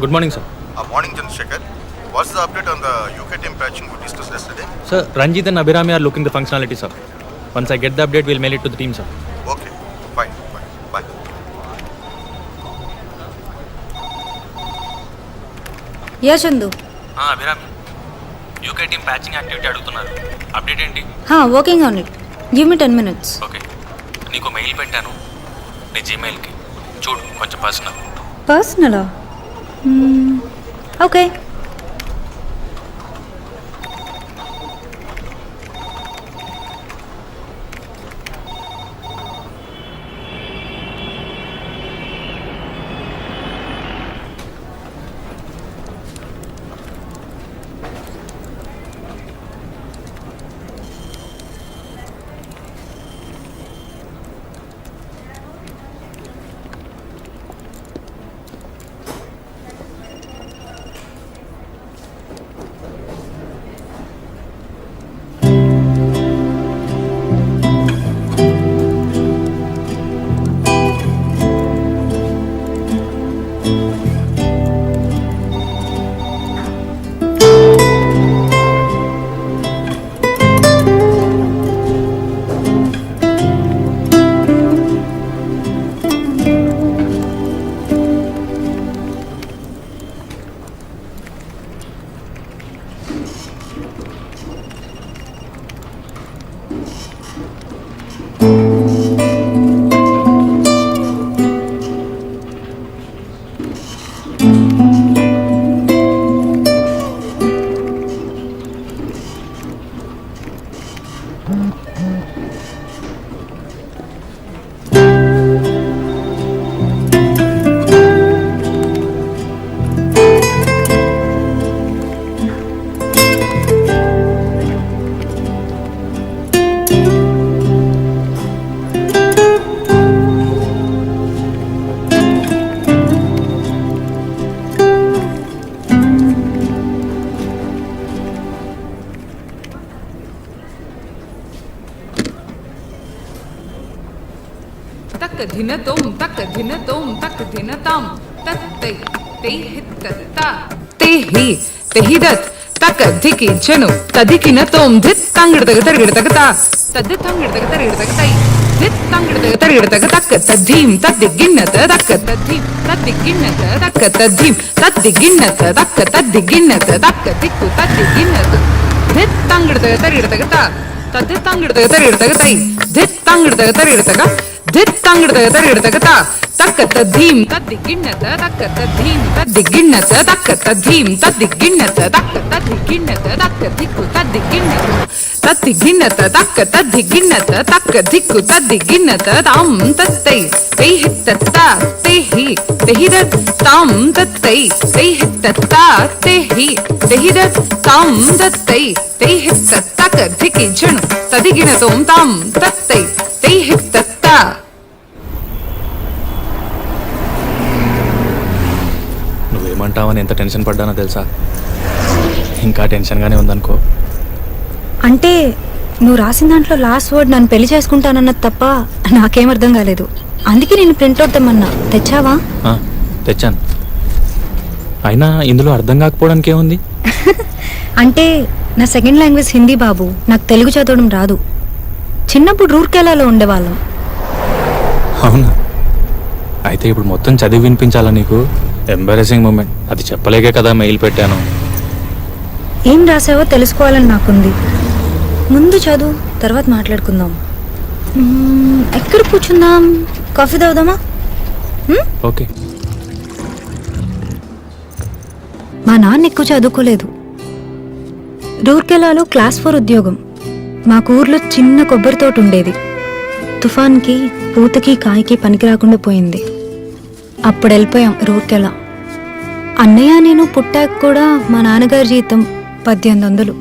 Good morning, sir. Morning, Chandrasekhar. What's the update on the UK team patching we discussed yesterday? Sir, Ranjit and Abhirami are looking the functionality, sir. Once I get the update, we'll mail it to the team, sir. Okay, fine. Bye. Yeah Chandu. Abhirami UK team patching activity అడుగుతున్నారు. Update ఏంటి? Working on it. Give me 10 minutes. Okay, నీకు mail పెట్టాను నీ జీమెయిల్కి, చూడు కొంచెం పర్సనలా? Okay. तक धिन तोम तक धिन ताम तक ते हित्तता ते ही तेहिदत तक धिकी जनु तदिकिन तोम धित तंगिडतग तरिगिडतगता तद तंगिडतग तरिगिडतगतै धित तंगिडतग तरिगिडतग तक तद्धीम तद्दिगिन्नत तक तद्धीम तद्दिगिन्नत तक तद्धीम तद्दिगिन्नत तक तद्दिगिन्नत तक दिक्कु तद्दिगिन्नत धित तंगिडतग तरिगिडतगता तद तंगिडतग तरिगिडतगतै धित तंगिडतग तरिगिडतग धित तंगिडतग तरिगिडतगता तक तद्धीम तद्दिगिन्नत तक तद्धीम तद्दिगिन्नत तक तद्धीम तद्दिगिन्नत तक तद्दिगिन्नत तक दिक्कु तद्दिगिन्नत तद्दिगिन्नत तक तद्दिगिन्नत तक दिक्कु तद्दिगिन्नत ताम तत्तै ते हित्तत्ता ते हि तेहिदत् ताम तत्तै ते हित्तत्ता ते हि तेहिदत् ताम तत्तै ते हित्तत्तक धिकी जनु तदिगिन तोम ताम तत्तै ते हित्तत्ता. నువ్వేమంటావని ఎంత టెన్షన్ పడ్డానో తెలుసా? ఇంకా టెన్షన్గానే ఉందనుకో. అంటే నువ్వు రాసిన దాంట్లో లాస్ట్ వర్డ్ నన్ను పెళ్లి చేసుకుంటానన్నది తప్ప నాకేం అర్థం కాలేదు. అందుకే నేను ప్రింట్ అవుతామన్నా. తెచ్చావా? తెచ్చాను. అయినా ఇందులో అర్థం కాకపోవడానికి ఏముంది? అంటే నా సెకండ్ లాంగ్వేజ్ హిందీ బాబు. నాకు తెలుగు చదవడం రాదు. చిన్నప్పుడు రూర్కెలాలో ఉండేవాళ్ళం. అవునా? అయితే ఇప్పుడు మొత్తం చదివి వినిపించాలా నీకు? Embarrassing moment. అది చెప్పలేకే కదా మెయిల్ పెట్టాను. ఏం రాసావో తెలుసుకోవాలని నాకుంది. ముందు చదువు, తర్వాత మాట్లాడుకుందాం. ఎక్కడ కూర్చుందాం? కాఫీ తాగుదామా? ఓకే. మా నాన్న ఎక్కువ చదువుకోలేదు. రూర్కెలాలో క్లాస్ 4 ఉద్యోగం. మాకు ఊర్లో చిన్న కొబ్బరి తోట ఉండేది. తుఫాన్కి పూతకి కాయకి పనికి రాకుండా పోయింది. అప్పుడు వెళ్ళిపోయాం రూర్కెలా. అన్నయ్య నేను పుట్టాక కూడా మా నాన్నగారి జీతం 1800.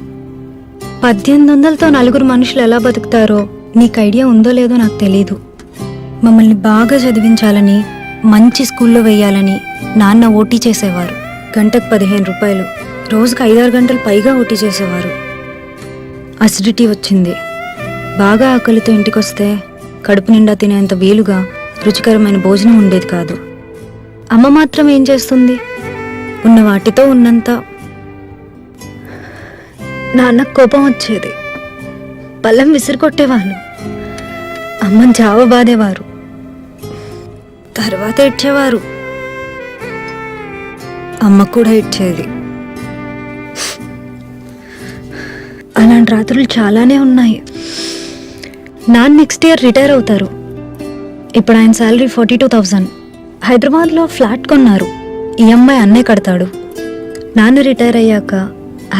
1800తో 4 మనుషులు ఎలా బతుకుతారో నీకు ఐడియా ఉందో లేదో నాకు తెలీదు. మమ్మల్ని బాగా చదివించాలని, మంచి స్కూల్లో వెయ్యాలని నాన్న ఓటీ చేసేవారు. గంటకు 15 రూపాయలు. రోజుకు 5-6 గంటలు పైగా ఓటీ చేసేవారు. అసిడిటీ వచ్చింది. బాగా ఆకలితో ఇంటికొస్తే కడుపు నిండా తినేంత వీలుగా రుచికరమైన భోజనం ఉండేది కాదు. అమ్మ మాత్రం ఏం చేస్తుంది? ఉన్న వాటితో ఉన్నంత. నాన్న కోపం వచ్చేది, పళ్ళెం విసిరికొట్టేవాళ్ళు, అమ్మని జావ బాధేవారు, తర్వాత ఏడ్చేవారు, అమ్మ కూడా ఏడ్చేది. అలాంటి రాత్రులు చాలానే ఉన్నాయి. నాన్న నెక్స్ట్ ఇయర్ రిటైర్ అవుతారు. ఇప్పుడు ఆయన శాలరీ 42,000. హైదరాబాద్లో ఫ్లాట్ కొన్నారు. ఈఎంఐ అన్నే కడతాడు. నాన్న రిటైర్ అయ్యాక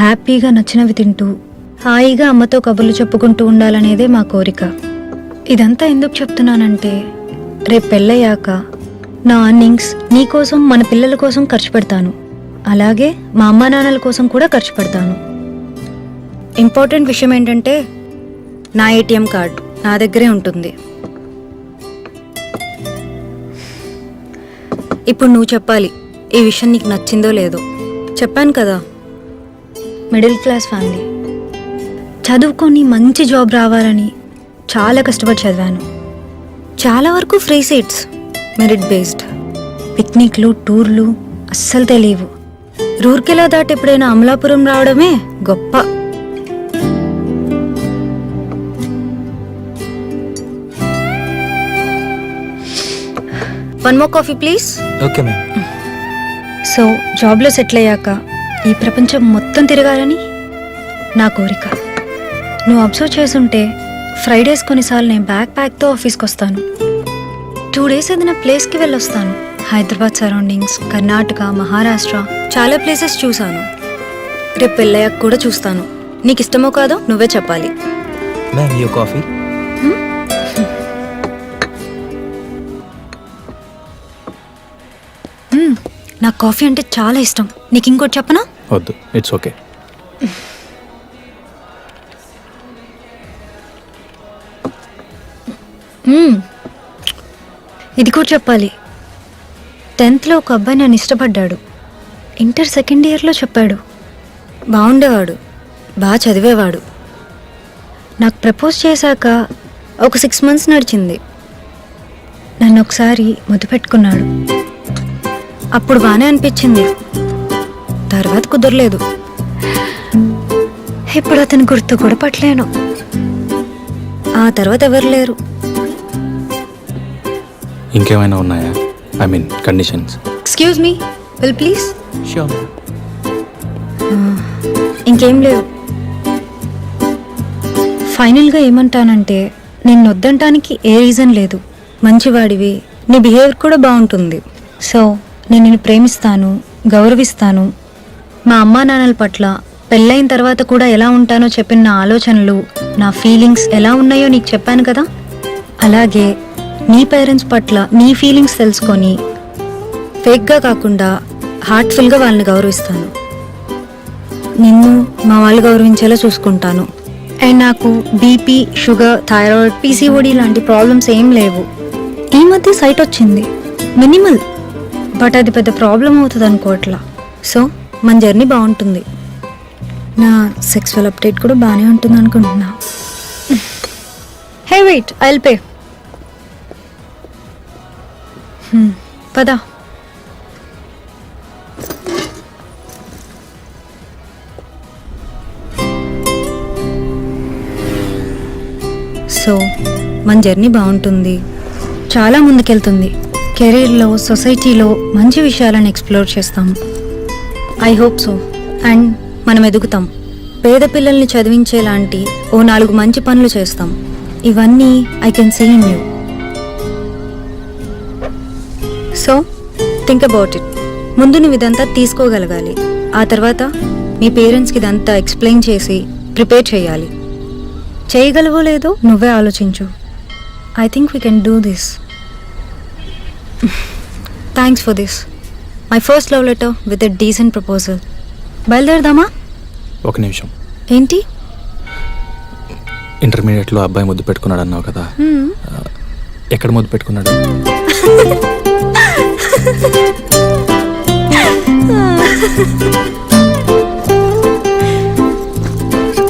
హ్యాపీగా నచ్చినవి తింటూ హాయిగా అమ్మతో కబుర్లు చెప్పుకుంటూ ఉండాలనేదే మా కోరిక. ఇదంతా ఎందుకు చెప్తున్నానంటే, రేపు పెళ్ళయ్యాక నా అర్నింగ్స్ నీకోసం, మన పిల్లల కోసం ఖర్చు పెడతాను. అలాగే మా అమ్మా నాన్నల కోసం కూడా ఖర్చు పెడతాను. ఇంపార్టెంట్ విషయం ఏంటంటే, నా ఏటీఎం కార్డు నా దగ్గరే ఉంటుంది. ఇప్పుడు నువ్వు చెప్పాలి, ఈ విషయం నీకు నచ్చిందో లేదో. చెప్పాను కదా, మిడిల్ క్లాస్ ఫ్యామిలీ. చదువుకొని మంచి జాబ్ రావాలని చాలా కష్టపడి చదివాను. చాలా వరకు ఫ్రీ సీట్స్, మెరిట్ బేస్డ్. పిక్నిక్లు, టూర్లు అస్సలు తెలియవు. రూర్కెలా దాటి ఎప్పుడైనా అమలాపురం రావడమే గొప్ప. One more coffee please. Okay ma'am. So జాబ్లో సెటిల్ అయ్యాక ఈ ప్రపంచం మొత్తం తిరగాలని నా కోరిక. నువ్వు అబ్జర్వ్ చేసుంటే ఫ్రైడేస్ కొన్నిసార్లు నేను బ్యాక్ ప్యాక్తో ఆఫీస్కి వస్తాను. 2 days ఏదైనా ప్లేస్కి వెళ్ళొస్తాను. హైదరాబాద్ సరౌండింగ్స్, కర్ణాటక, మహారాష్ట్ర చాలా ప్లేసెస్ చూశాను. రేపు పెళ్ళయ్యాక కూడా చూస్తాను. నీకు ఇష్టమో కాదో నువ్వే చెప్పాలి. Ma'am you coffee. నాకు కాఫీ అంటే చాలా ఇష్టం. నీకు ఇంకోటి చెప్పనా? వద్దు, ఇట్స్ ఓకే. ఇది కూడా చెప్పాలి. 10th ఒక అబ్బాయి నన్ను ఇష్టపడ్డాడు. ఇంటర్ సెకండ్ ఇయర్లో చెప్పాడు. బాగుండేవాడు, బాగా చదివేవాడు. నాకు ప్రపోజ్ చేశాక ఒక 6 months నడిచింది. నన్ను ఒకసారి ముద్దు పెట్టుకున్నాడు. అప్పుడు బాగానే అనిపించింది, తర్వాత కుదరలేదు. ఇప్పుడు అతని గుర్తు కూడా పట్టలేను. ఆ తర్వాత ఎవరు లేరు. ఇంకేమైనా ఉన్నాయా? I mean conditions. Excuse me, will please. Sure. ఇంకేం లేవు. ఫైనల్గా ఏమంటానంటే, నిన్ను వద్దంటానికి ఏ రీజన్ లేదు. మంచివాడివి, నీ బిహేవియర్ కూడా బాగుంటుంది. సో నేను నిన్ను ప్రేమిస్తాను, గౌరవిస్తాను. మా అమ్మా నాన్నల పట్ల పెళ్ళైన తర్వాత కూడా ఎలా ఉంటానో చెప్పిన నా ఆలోచనలు, నా ఫీలింగ్స్ ఎలా ఉన్నాయో నీకు చెప్పాను కదా. అలాగే నీ పేరెంట్స్ పట్ల నీ ఫీలింగ్స్ తెలుసుకొని ఫేక్గా కాకుండా హార్ట్ఫుల్గా వాళ్ళని గౌరవిస్తాను. నిన్ను మా వాళ్ళు గౌరవించేలా చూసుకుంటాను. అండ్ నాకు బీపీ, షుగర్, థైరాయిడ్, పీసీఓడి లాంటి ప్రాబ్లమ్స్ ఏం లేవు. ఈ మధ్య సైట్ వచ్చింది, మినిమల్, బట్ అది పెద్ద ప్రాబ్లం అవుతుంది అనుకోవట్లా. సో మన జర్నీ బాగుంటుంది. నా సెక్సువల్ అప్డేట్ కూడా బాగానే ఉంటుంది అనుకుంటున్నా. Hey wait, I will pay. పదా. సో మన జర్నీ బాగుంటుంది, చాలా ముందుకెళ్తుంది. కెరీర్లో, సొసైటీలో మంచి విషయాలను ఎక్స్ప్లోర్ చేస్తాం. I hope so. అండ్ మనం ఎదుగుతాం. పేద పిల్లల్ని చదివించేలాంటి ఓ 4 మంచి పనులు చేస్తాం. ఇవన్నీ I can see in you. So think about it. ముందు నువ్వు ఇదంతా తీసుకోగలగాలి. ఆ తర్వాత మీ పేరెంట్స్కి ఇదంతా ఎక్స్ప్లెయిన్ చేసి ప్రిపేర్ చేయాలి. చేయగలవో లేదో నువ్వే ఆలోచించు. I think we can do this. Thanks for this. My first love letter with a decent proposal. బయలుదేరదామా? ఒక నిమిషం. ఏంటి? ఇంటర్మీడియట్లో అబ్బాయి ముద్దు పెట్టుకున్నాడు అన్నావు కదా, ఎక్కడ ముద్దు పెట్టుకున్నాడు?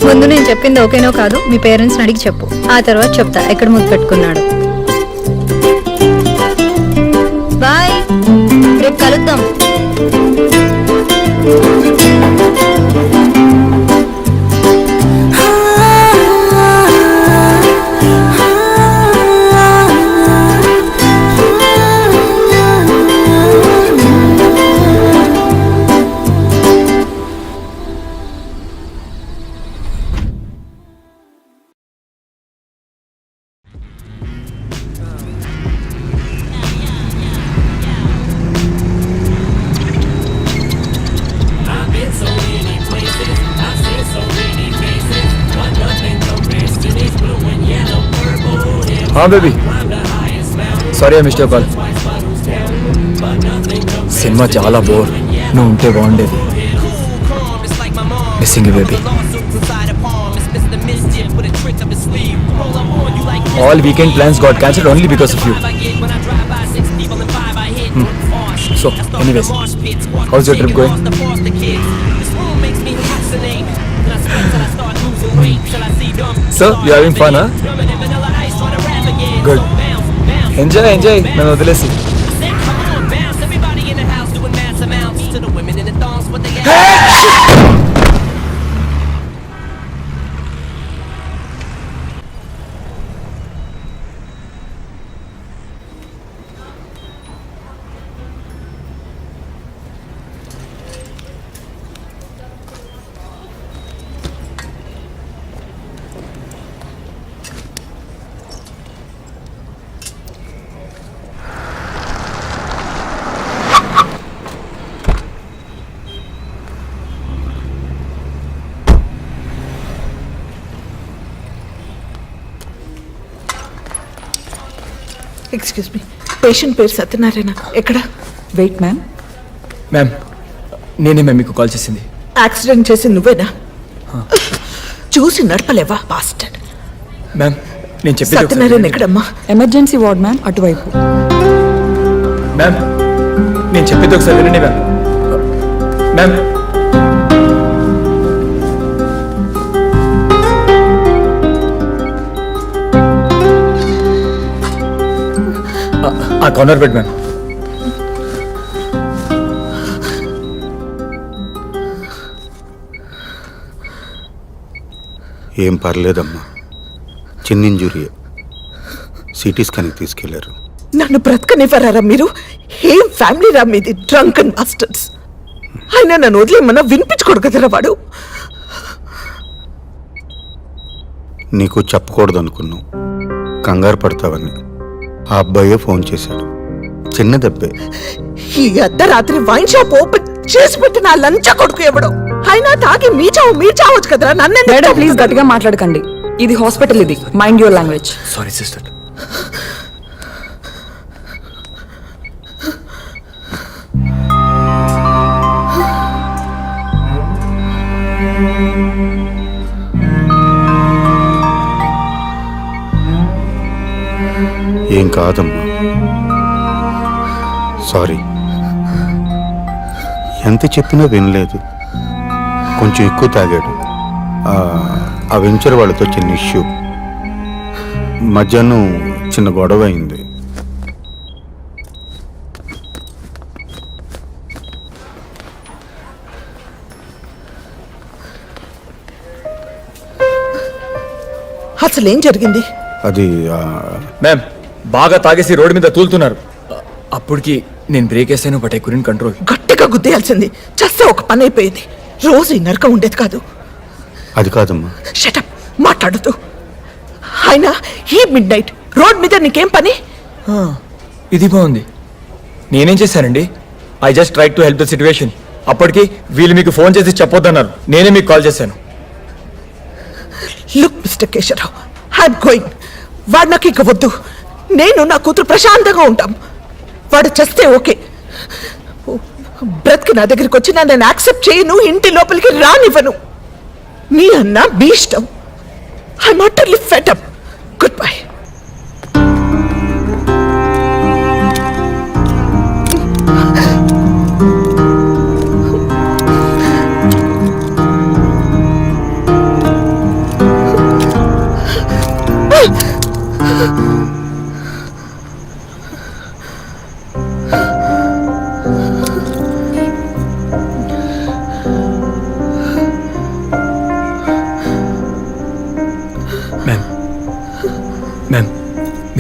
ముందు నేను చెప్పింది ఓకేనో కాదు మీ పేరెంట్స్ని అడిగి చెప్పు. ఆ తర్వాత చెప్తా ఎక్కడ ముద్దు పెట్టుకున్నాడు. బాయ్, రేపు కలుద్దాం. हाँ baby sorry I missed your call cinema చాలా బోర్ నువ్వు ఉంటే బాగుండేది missing you baby all weekend plans got cancelled only because of you so anyways house your trip going so you having fun good enjoy enjoy నన్ను వదిలేసి excuse me patient పేరు సత్యనారాయణ ఎక్కడ wait ma'am. Ma'am నేనే ma'am మీకు call చేసింది accident చేసి నువ్వేనా చూసి నడపలేవా బాస్టర్డ్ మ్యామ్ నేను చెప్పేది ఒకసారి సత్యనారాయణ వినండి. ఎక్కడమ్మా ఎమర్జెన్సీ వార్డ్ మ్యామ్, అటువైపు. మ్యామ్ నేను చెప్పేది ఒకసారి వినండి మ్యామ్. మ్యామ్ ఆ కార్నర్ బెడ్ మ్యామ్. ఏం పర్లేదమ్మా, చిన్న ఇంజురీ, సిటీ స్కాన్కి తీసుకెళ్లారు. నన్ను బ్రతకనివ్వరారా మీరు? ఏం ఫ్యామిలీ రా మీది, డ్రంక్ అండ్ బాస్టర్డ్స్. ఆయన నన్ను వదిలేమన్నా వినిపించుకోడు కదరా వాడు. నీకు చెప్పకూడదు అనుకున్నావు, కంగారు పడతావని. ఆ అబ్బాయే ఫోన్ చేశాడు, చిన్న దెబ్బే. ఈ అర్ధరాత్రి వైన్ షాప్ ఓపెన్ చేసి పెట్టిన ఆ లంచ కొడుకు ఎవడో. అయినా తాగి మీ చావచ్చు కదరా. నన్ను మేడం ప్లీజ్ గట్టిగా మాట్లాడకండి, ఇది హాస్పిటల్, ఇది mind your language. Sorry sister. ఏం కాదమ్మా, సారీ. ఎంత చెప్పినా వినలేదు, కొంచెం ఎక్కువ తాగాడు. ఆ వెంచర్ వాళ్ళతో చిన్న ఇష్యూ, మధ్యాహ్నం చిన్న గొడవ అయింది. అసలేం జరిగింది? అది మ్యామ్ బాగా తాగేసి రోడ్డు మీద తూలుతున్నారు. అప్పటికి నేను బ్రేక్ వేసాను, బట్ ఐ కుడెంట్ కంట్రోల్. గట్టిగా గుద్దేయాల్సింది, చస్తే ఒక పని అయిపోయింది. రోజు ఈ నరకం ఉండేది కాదు. అది కాదమ్మా. షటప్, మాట్లాడుతూ. అయినా ఈ మిడ్ నైట్ రోడ్ మీద నీకేం పని? ఇది బాగుంది. నేనేం చేశానండి? I just try to help the situation. అప్పటికి వీళ్ళు మీకు ఫోన్ చేసి చెప్పొద్దన్నారు, నేనే మీకు కాల్ చేశాను. Look mister Keshavarao, I'm going. వాడు నాకు ఇక వద్దు. నేను నా కూతురు ప్రశాంతంగా ఉంటాం. వాడు చేస్తే ఓకే, బ్రతికి నా దగ్గరికి వచ్చి నేను యాక్సెప్ట్ చేయను, ఇంటి లోపలికి రానివ్వను. మీ అన్న మీ ఇష్టం. I'm utterly fed up. Good bye.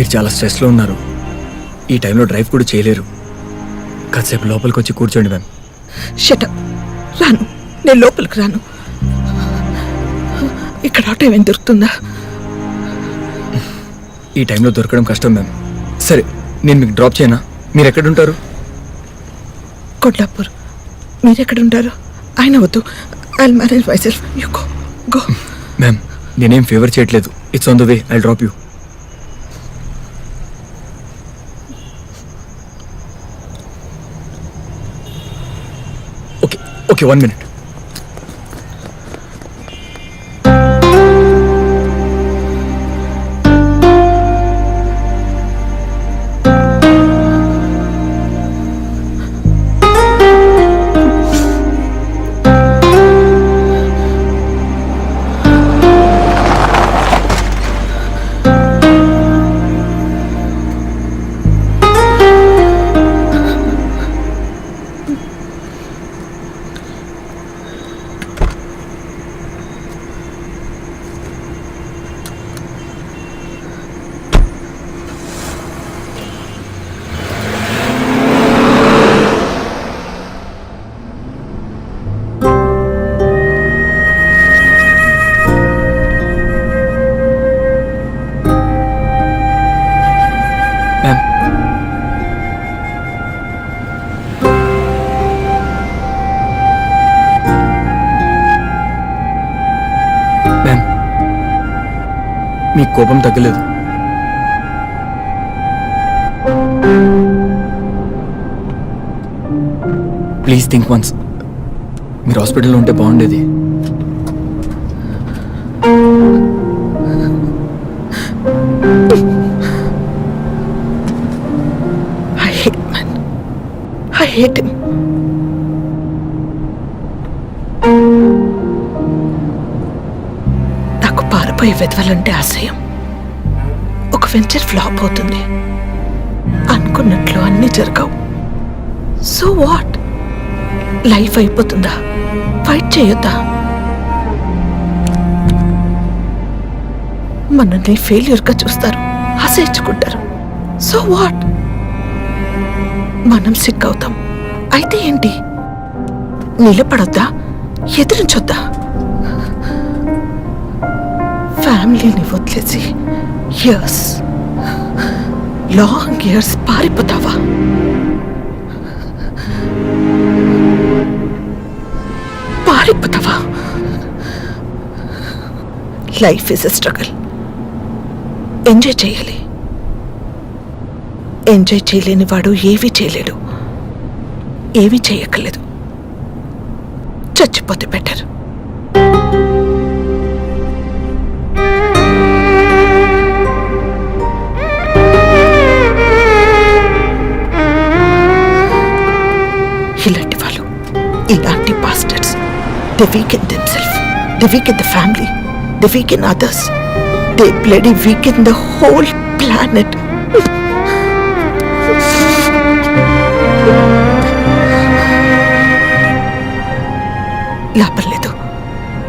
మీరు చాలా స్ట్రెస్లో ఉన్నారు. ఈ టైంలో డ్రైవ్ కూడా చేయలేరు. కాసేపు లోపలికి వచ్చి కూర్చోండి మ్యామ్. షటప్. రాను, నేను లోపలికి రాను. ఇక్కడ ఆటో ఏమైనా దొరుకుతుందా? ఈ టైంలో దొరకడం కష్టం మ్యామ్. సరే, నేను మీకు డ్రాప్ చేయనా? మీరు ఎక్కడుంటారు? కొల్లాపూర్. మీరెక్కడుంటారు? ఆయన వద్దు, I manage myself. You go go. Ma'am, నేనేం ఫేవర్ చేయట్లేదు. It's on the way, I drop you. Okay okay, 1 minute. Ma'am, మీ కోపం తగ్గలేదు. Please think once. మీరు హాస్పిటల్లో ఉంటే బాగుండేది. I hate man. I hate him. నాకు పారిపోయి వెతవాలంటే అసహ్యం. ఒక వెంచర్ ఫ్లాప్ అవుతుంది, అనుకున్నట్లు అన్నీ జరగవు. So what? లైఫ్ అయిపోతుందా? ఫైట్ చేయొద్దా? మనల్ని ఫెయిల్యూర్గా చూస్తారు, అసహించుకుంటారు. So what? మనం సిక్ అవుతాం. అయితే ఏంటి? నిలబడొద్దా? ఎదిరించొద్దా? ఫ్యామిలీని వదిలేసి ఇయర్స్, లాంగ్ ఇయర్స్ పారిపోతావా? పారిపోతావా? Life is a struggle. Enjoy చేయాలి. ఎంజాయ్ చేయలేని వాడు ఏమీ చేయలేడు. ఏమీ చేయక్కర్లేదు. చచ్చిపోతే బెటర్. ఇలాంటి వాళ్ళు, ఇలాంటి bastards, they weaken themselves, they weaken the family, they weaken others, they bloody weaken the whole planet. లాభం లేదు,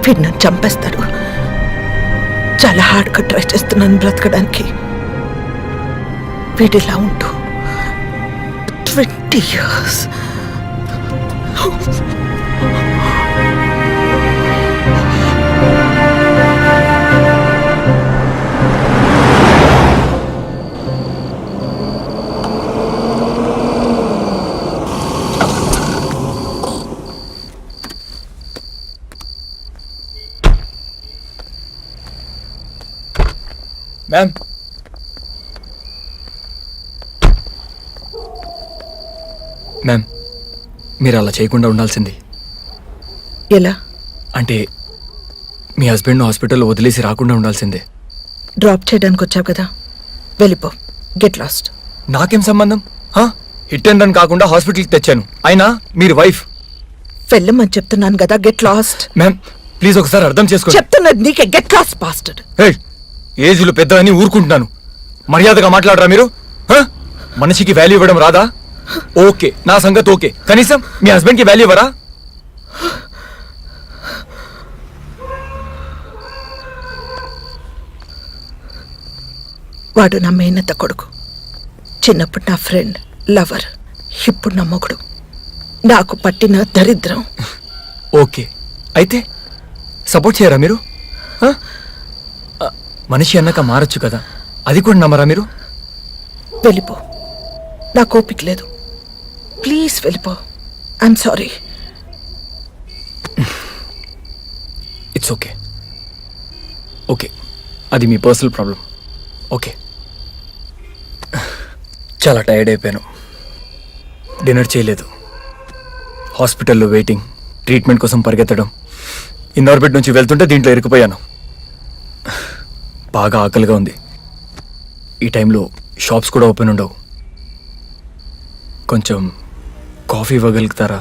వీడు నన్ను చంపేస్తాడు. చాలా హార్డ్గా ట్రై చేస్తున్నాను బ్రతకడానికి. వీడిలా ఉంటూ 20 years. మ్యామ్, మ్యామ్, మీరు అలా చేయకుండా ఉండాల్సింది. ఎలా? అంటే మీ హస్బెండ్ను హాస్పిటల్లో వదిలేసి రాకుండా ఉండాల్సిందే. డ్రాప్ చేయడానికి వచ్చావు కదా, వెళ్ళిపో. Get lost. నాకేం సంబంధం? హిట్ అండ్ రన్ కాకుండా హాస్పిటల్కి తెచ్చాను. అయినా మీరు వైఫ్. వెళ్ళమని చెప్తున్నాను కదా, గెట్ లాస్ట్. మ్యామ్, ప్లీజ్ ఒకసారి అర్థం చేసుకోండి. చెప్తున్నది నీకే. Get lost bastard. ఏజ్లో పెద్ద అని ఊరుకుంటున్నాను. మర్యాదగా మాట్లాడరా మీరు? మనిషికి వాల్యూ ఇవ్వడం రాదా? ఓకే, నా సంగతి ఓకే. కనీసం మీ హస్బెండ్కి వాల్యూ ఇవ్వరా? వాడు నా మేనత్త కొడుకు. చిన్నప్పుడు నా ఫ్రెండ్, లవర్, ఇప్పుడు నా మొగుడు. నాకు పట్టిన దరిద్రం. ఓకే, అయితే సపోర్ట్ చేయరా మీరు? ఆ? మనిషి అన్నాక మారచ్చు కదా, అది కూడా నమ్మరా మీరు? వెళ్ళిపో, నాకు ఓపిక లేదు. ప్లీజ్ వెళ్ళిపో. I'm sorry. It's okay. Okay, అది మీ పర్సనల్ ప్రాబ్లం. ఓకే, చాలా టైర్డ్ అయిపోయాను. డిన్నర్ చేయలేదు, హాస్పిటల్లో వెయిటింగ్, ట్రీట్మెంట్ కోసం పరిగెత్తడం. ఇన్నోర్బిట్ నుంచి వెళ్తుంటే దీంట్లో ఇరుక్కుపోయాను. బాగా ఆకలిగా ఉంది. ఈ టైంలో షాప్స్ కూడా ఓపెన్ ఉండవు. కొంచెం కాఫీ ఇవ్వగలుగుతారా?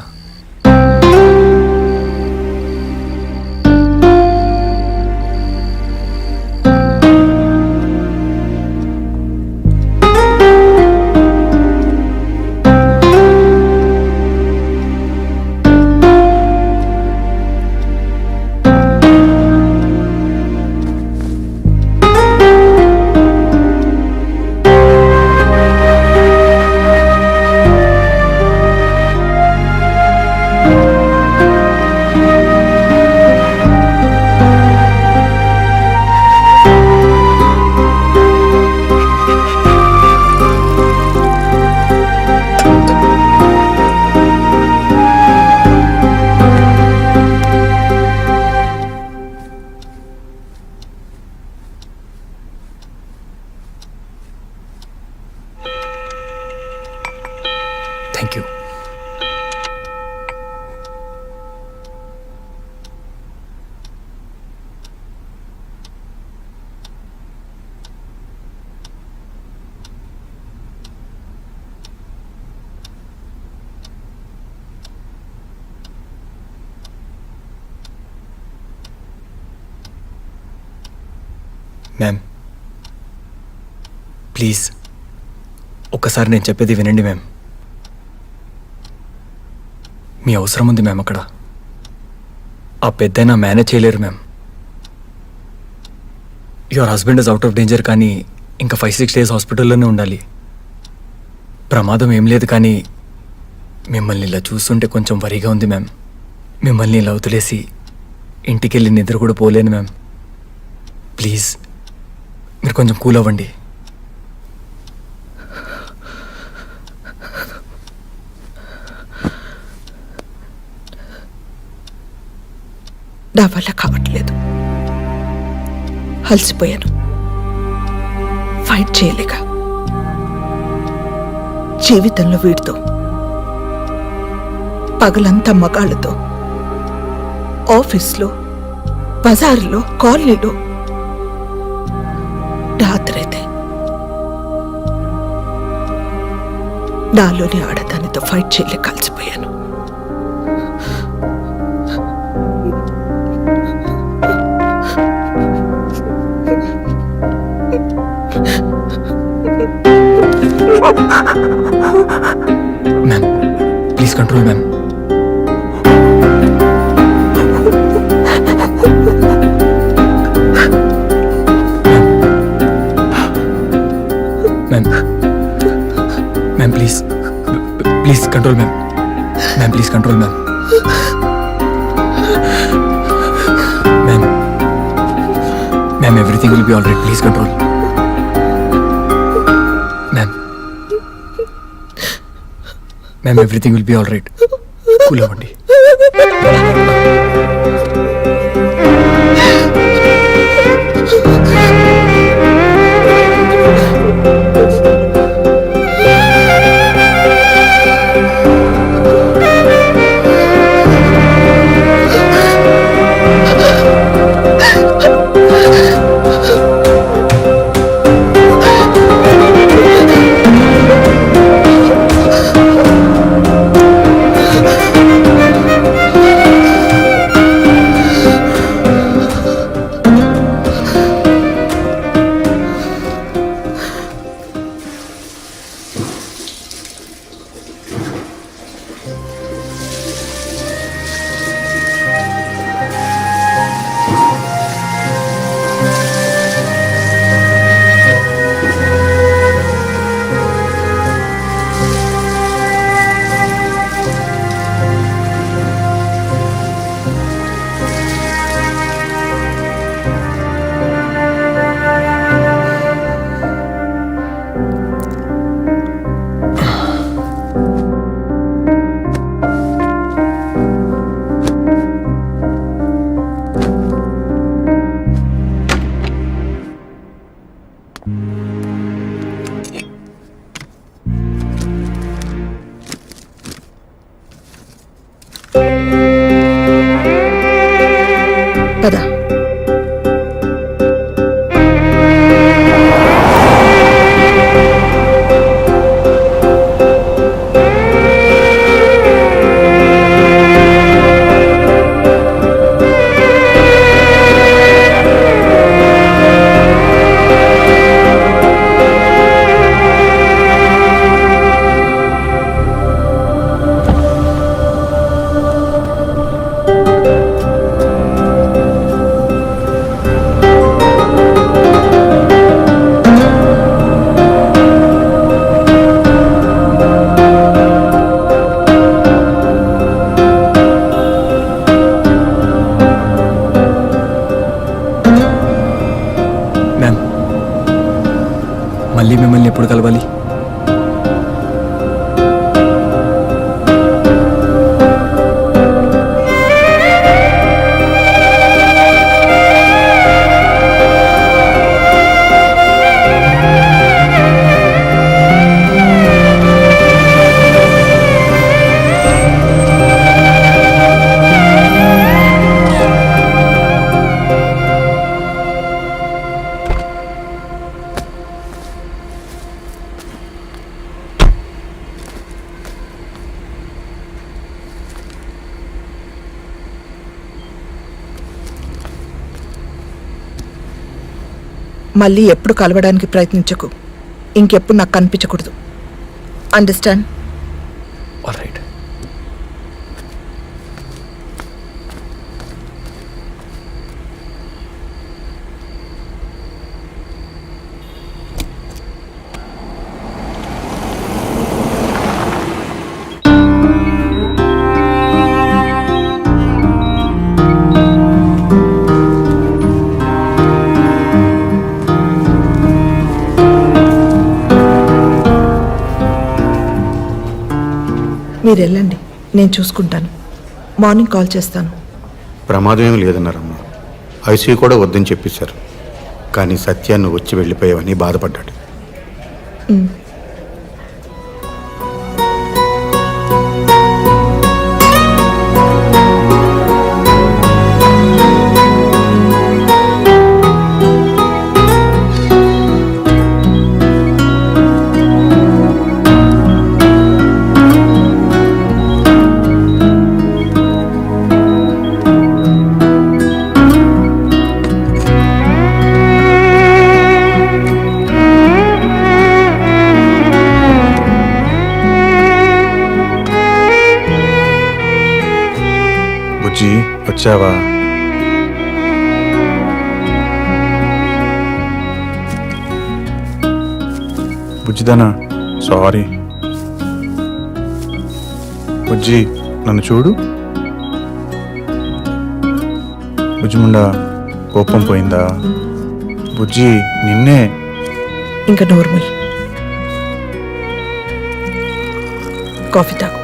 Thank you. మ్యామ్, ప్లీజ్ ఒక్కసారి నేను చెప్పేది వినండి మ్యామ్. మీ అవసరం ఉంది మ్యామ్ అక్కడ. ఆ పెద్దయినా మేనేజ్ చేయలేరు ma'am. Your husband is out of danger, కానీ ఇంకా 5-6 days హాస్పిటల్లోనే ఉండాలి. ప్రమాదం ఏం లేదు, కానీ మిమ్మల్ని ఇలా చూస్తుంటే కొంచెం వరిగా ఉంది మ్యామ్. మిమ్మల్ని ఇలా వదిలేసి ఇంటికి వెళ్ళి నిద్ర కూడా పోలేను మ్యామ్. ప్లీజ్ మీరు కొంచెం కూల్ అవ్వండి. నా వల్ల కావట్లేదు. అలసిపోయాను, ఫైట్ చేయలేక. జీవితంలో వీడితో, పగలంతా మగాళ్ళతో, ఆఫీస్లో, బజారులో, కాలనీలో, రాత్రైతే నాలోని ఆడదానితో ఫైట్ చేయలేక కలిసిపోయాను. Ma'am please control ma'am. Ma'am please please control ma'am. Ma'am please control ma'am. Ma'am everything will be all right. Please control ma'am. Ma'am everything will be all right. Cool అవ్వండి. మళ్ళీ ఎప్పుడు కలవడానికి ప్రయత్నించకు. ఇంకెప్పుడు నాకు కనిపించకూడదు. అండర్స్టాండ్? All right. మీరు వెళ్ళండి, నేను చూసుకుంటాను. మార్నింగ్ కాల్ చేస్తాను. ప్రమాదం ఏమి లేదన్నారమ్మా. ఐసీయూ కూడా వద్దని చెప్పేశారు. కానీ సత్యాన్ని వచ్చి వెళ్ళిపోయావని బాధపడ్డాడు. బుజ్జి వచ్చావా? బుజ్జిదానా, సారీ. బుజ్జి నన్ను చూడు. బుజ్జిముండా, కోపం పోయిందా? బుజ్జి నిన్నే. ఇంకా నోర్మల్. కాఫీ తాగు.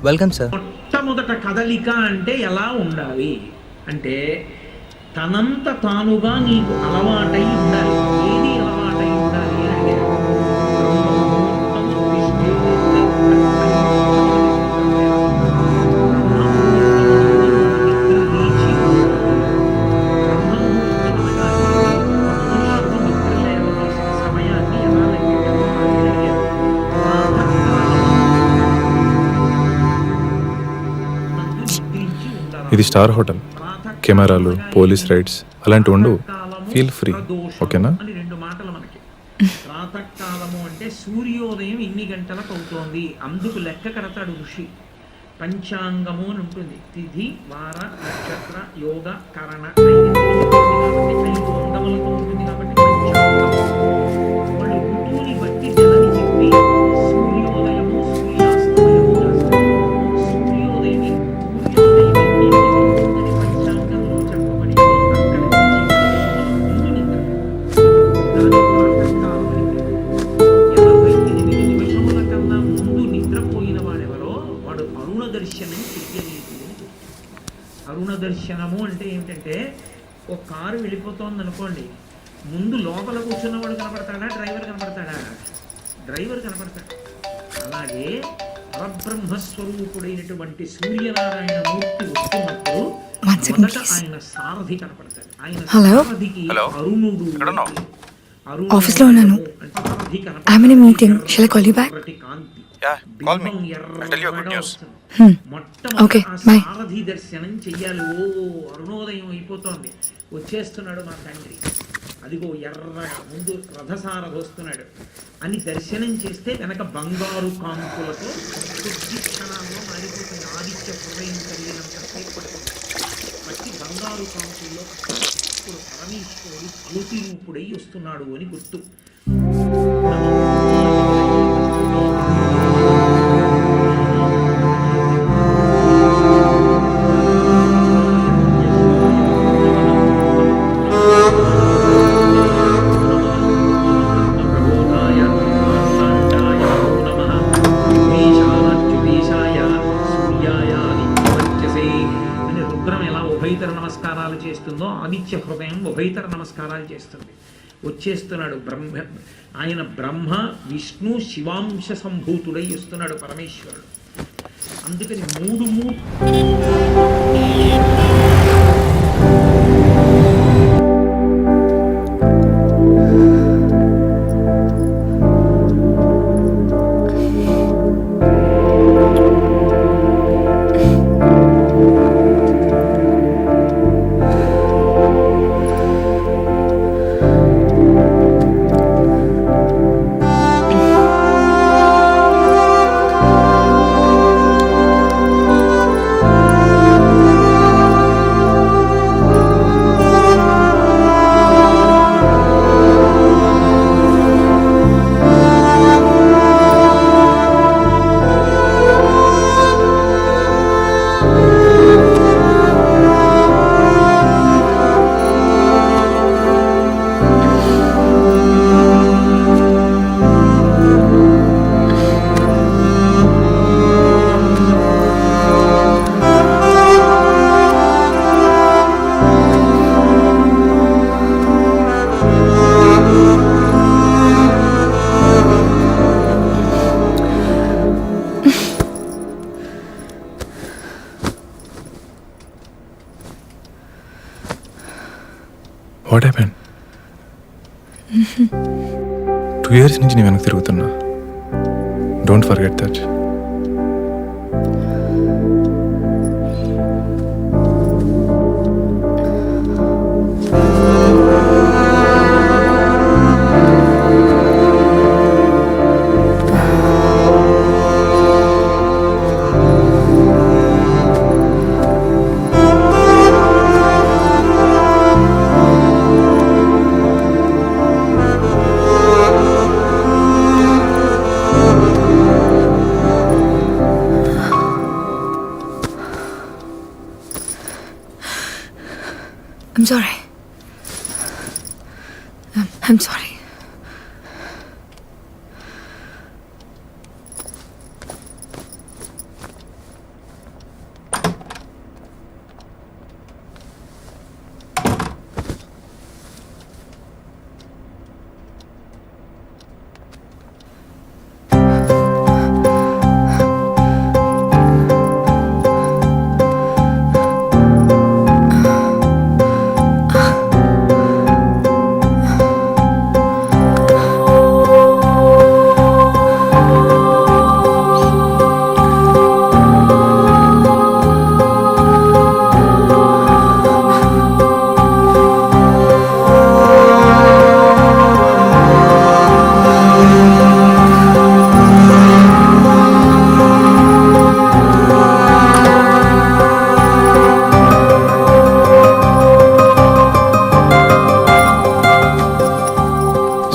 Welcome sir. మొట్టమొదట కదలిక అంటే ఎలా ఉండాలి అంటే తనంత తానుగా నీకు అలవాటై ఉండాలి. ఏది అలవాటై ఉండాలి అంటే సమయాన్ని ఎలా ఇది స్టార్ హోటల్. కెమెరాలు, పోలీస్ రైడ్స్ అలాంటివి ఉండవు. ఫీల్ ఫ్రీ, ఓకేనా? అని రెండు మాటలు మనకి. ప్రాతకాలము అంటే సూర్యోదయం ఇన్ని గంటలకు అవుతోంది, అందుకు లెక్క కడతాడు ఋషి. పంచాంగము అని ఉంటుంది. తిథి, వార, నక్షత్ర, యోగ, కరణ, కాబట్టి 5 అంగములతో ఉంటుంది. కాబట్టి పంచాంగం వాళ్ళు ఋతువుని బట్టి నెలని చెప్పి సూర్యోదయము, సూర్యాస్తమయము రాస్తారు. సూర్యోదయం పంచాంగంలో చెప్పబడి అక్కడి నుంచి ముందు నిద్ర, దాని ప్రాతకాలం అని పేరు. 48 నిమిషముల కన్నా ముందు నిద్రపోయిన వాడెవరో వాడు అరుణ దర్శనం చెయ్యలేదు అని చెప్తారు. అరుణ దర్శనము అంటే ఏమిటంటే ఒక కారు వెళ్ళిపోతోంది అనుకోండి, ముందు లోపల కూర్చున్నవాడు కనపడతాడా, డ్రైవర్ కనపడతాడా? డ్రైవర్ కనపడతాడు. అలాగే పరబ్రహ్మస్వరూపుడైనటువంటి సూర్యనారాయణ మూర్తి వస్తున్నప్పుడు మొదట ఆయన సారథి కనపడతాడు. ఆయన సారథికి అరుణుడు. ఆఫీస్లో ఉన్నాను. I'm in a meeting. Shall I call you back? Okay, bye. సారథి దర్శనం చెయ్యాలి. ఓ అరుణోదయం అయిపోతోంది, వచ్చేస్తున్నాడు మా తండ్రి, అదిగో ఎర్రగా ముందు రథసారథి వస్తున్నాడు అని దర్శనం చేస్తే వెనక బంగారు కాంతులతో కొద్ది క్షణాల్లో మారిపోతుంది. ఆదిత్య హృదయం కలిగినంత సేపు పడుతుంది. వచ్చి బంగారు కాంతుల్లో ఇప్పుడు పరమేశ్వరుడు జ్యోతి రూపుడై వస్తున్నాడు అని గుర్తు. ఆదిత్య హృదయం ఉభయతర నమస్కారాలు చేస్తుంది. వచ్చేస్తున్నాడు ఆయన బ్రహ్మ విష్ణు శివాంశ సంభూతుడై వస్తున్నాడు పరమేశ్వరుడు. అందుకని మూడు వాట్ హ్యాపెన్? 2 years నుంచి నేను వెనక్కి తిరుగుతున్నా. Don't forget that. I'm sorry. I'm sorry.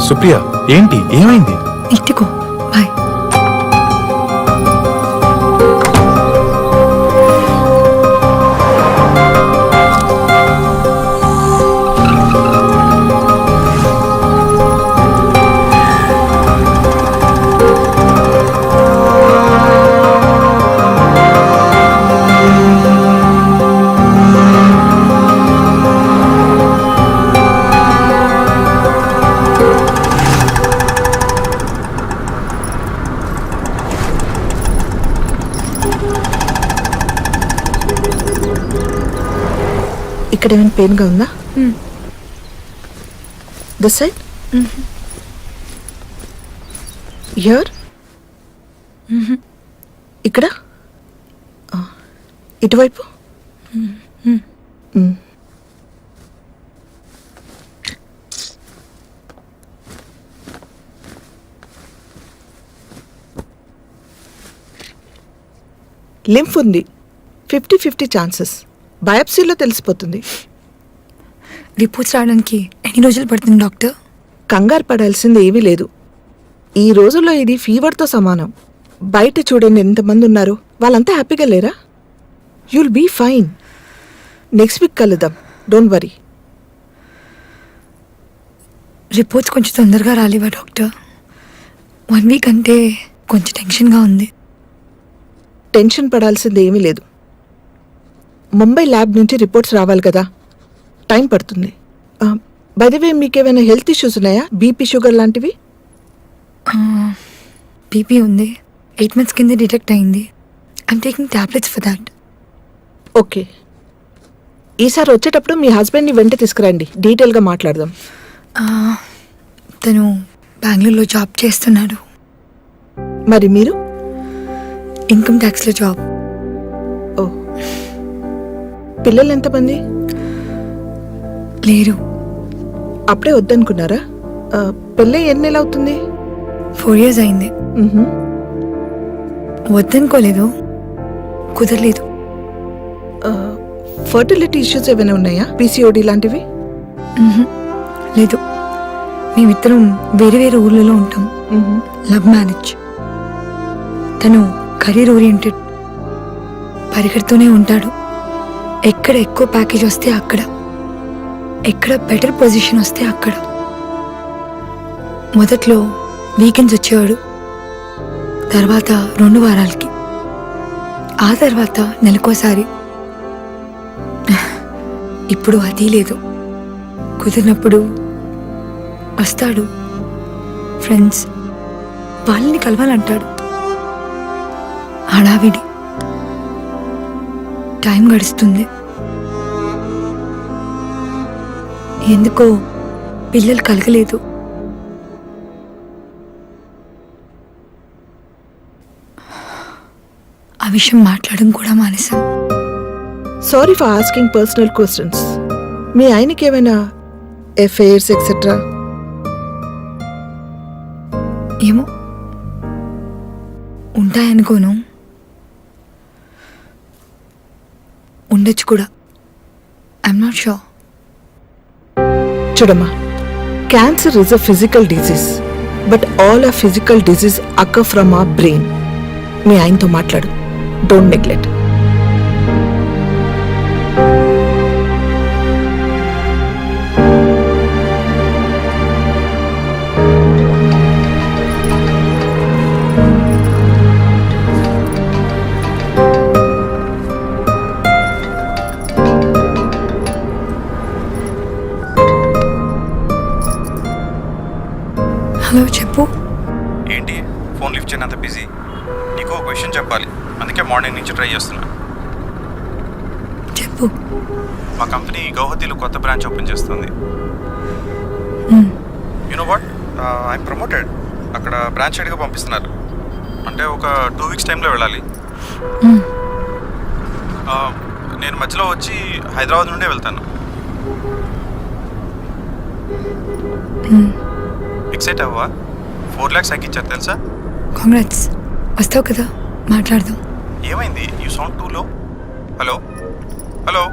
Supriya, ఏంటి, ఏమైంది? ఇంటికో, బాయ్. ఇక్కడ ఏమైనా పెయిన్గా ఉందా? This side? హియర్? ఇక్కడ? ఇటువైపు? లింఫ్ ఉంది, 50-50 ఛాన్సెస్. బయాప్సీలో తెలిసిపోతుంది. రిపోర్ట్స్ రావడానికి ఎన్ని రోజులు పడుతుంది డాక్టర్? కంగారు పడాల్సింది ఏమీ లేదు. ఈ రోజుల్లో ఇది ఫీవర్తో సమానం. బయట చూడండి ఎంతమంది ఉన్నారు, వాళ్ళంతా హ్యాపీగా లేరా? You'll be fine. Next week కలుద్దాం, డోంట్ వరీ. రిపోర్ట్స్ కొంచెం తొందరగా రాలేవా డాక్టర్? 1 వీక్ అంటే కొంచెం టెన్షన్గా ఉంది. టెన్షన్ పడాల్సింది ఏమీ లేదు. ముంబై ల్యాబ్ నుంచి రిపోర్ట్స్ రావాలి కదా, టైం పడుతుంది. బై ద వే మీకు ఏమైనా హెల్త్ ఇష్యూస్ ఉన్నాయా? బీపీ, షుగర్ లాంటివి? బీపీ ఉంది, 8 months కింద డిటెక్ట్ అయింది. I'm taking tablets for that. Okay, ఈసారి వచ్చేటప్పుడు మీ హస్బెండ్ని వెంట తీసుకురండి, డీటెయిల్గా మాట్లాడదాం. తను బెంగళూరులో జాబ్ చేస్తున్నాడు. మరి మీరు? Income ట్యాక్స్లో job. ఓ, పిల్లలు ఎంతమంది? లేరు. అప్పుడే వద్దనుకున్నారా? పెళ్ళి ఎన్ని నెలలు అవుతుంది? 4 years అయింది. మ్హూ. వద్దనుకోలేదు, కుదరలేదు. ఫర్టిలిటీ ఇష్యూస్ ఏమైనా ఉన్నాయా? పీసీఓడి లాంటివి? లేదు, మేమిద్దరం వేరే వేరే ఊర్లలో ఉంటాం. మ్హూ. Love marriage. తను కెరీర్ ఓరియంటెడ్, పరిగెడుతూనే ఉంటాడు. ఎక్కడ ఎక్కువ ప్యాకేజ్ వస్తే అక్కడ, ఎక్కడ బెటర్ పొజిషన్ వస్తే అక్కడ. మొదట్లో వీకెండ్స్ వచ్చేవాడు, తర్వాత 2 వారాలకి, ఆ తర్వాత నెలకోసారి. ఇప్పుడు అది లేదు. కుదిరినప్పుడు వస్తాడు, ఫ్రెండ్స్ వాళ్ళని కలవాలంటాడు. హడావిడి, టైం గడుస్తుంది. ఎందుకో పిల్లలు కలగలేదు. ఆ విషయం మాట్లాడడం కూడా మానేశాం. Sorry for asking personal questions. మీ ఆయనకి ఏమైనా ఎఫైర్స్ ఎక్సెట్రా? ఏమో, ఉంటాయనుకోను, ఉండొచ్చు కూడా. I'm not sure. చూడమ్మా, cancer is a physical disease, but all a physical disease occur from a brain. మీ ఆయనతో మాట్లాడు, డోంట్ నెగ్లెక్ట్. హలో, చెప్పు. ఏంటి ఫోన్ లిఫ్ట్ చేయనంత బిజీ? నీకు ఒక విషయం చెప్పాలి, అందుకే మార్నింగ్ నుంచి ట్రై చేస్తున్నా. చెప్పు. మా కంపెనీ గౌహతిలో కొత్త బ్రాంచ్ ఓపెన్ చేస్తుంది. You know what, I'm promoted. అక్కడ బ్రాంచ్ హెడ్గా పంపిస్తున్నారు. అంటే ఒక 2 weeks టైంలో వెళ్ళాలి. నేను మధ్యలో వచ్చి హైదరాబాద్ నుండే వెళ్తాను. ఎక్సైట్ అవ్వా? 4 lakhs ఇచ్చారు తెలుసా? కాంగ్రాట్స్. వస్తావు కదా, మాట్లాడదాం. ఏమైంది? యూ సౌండ్ టూ లో. Hello hello.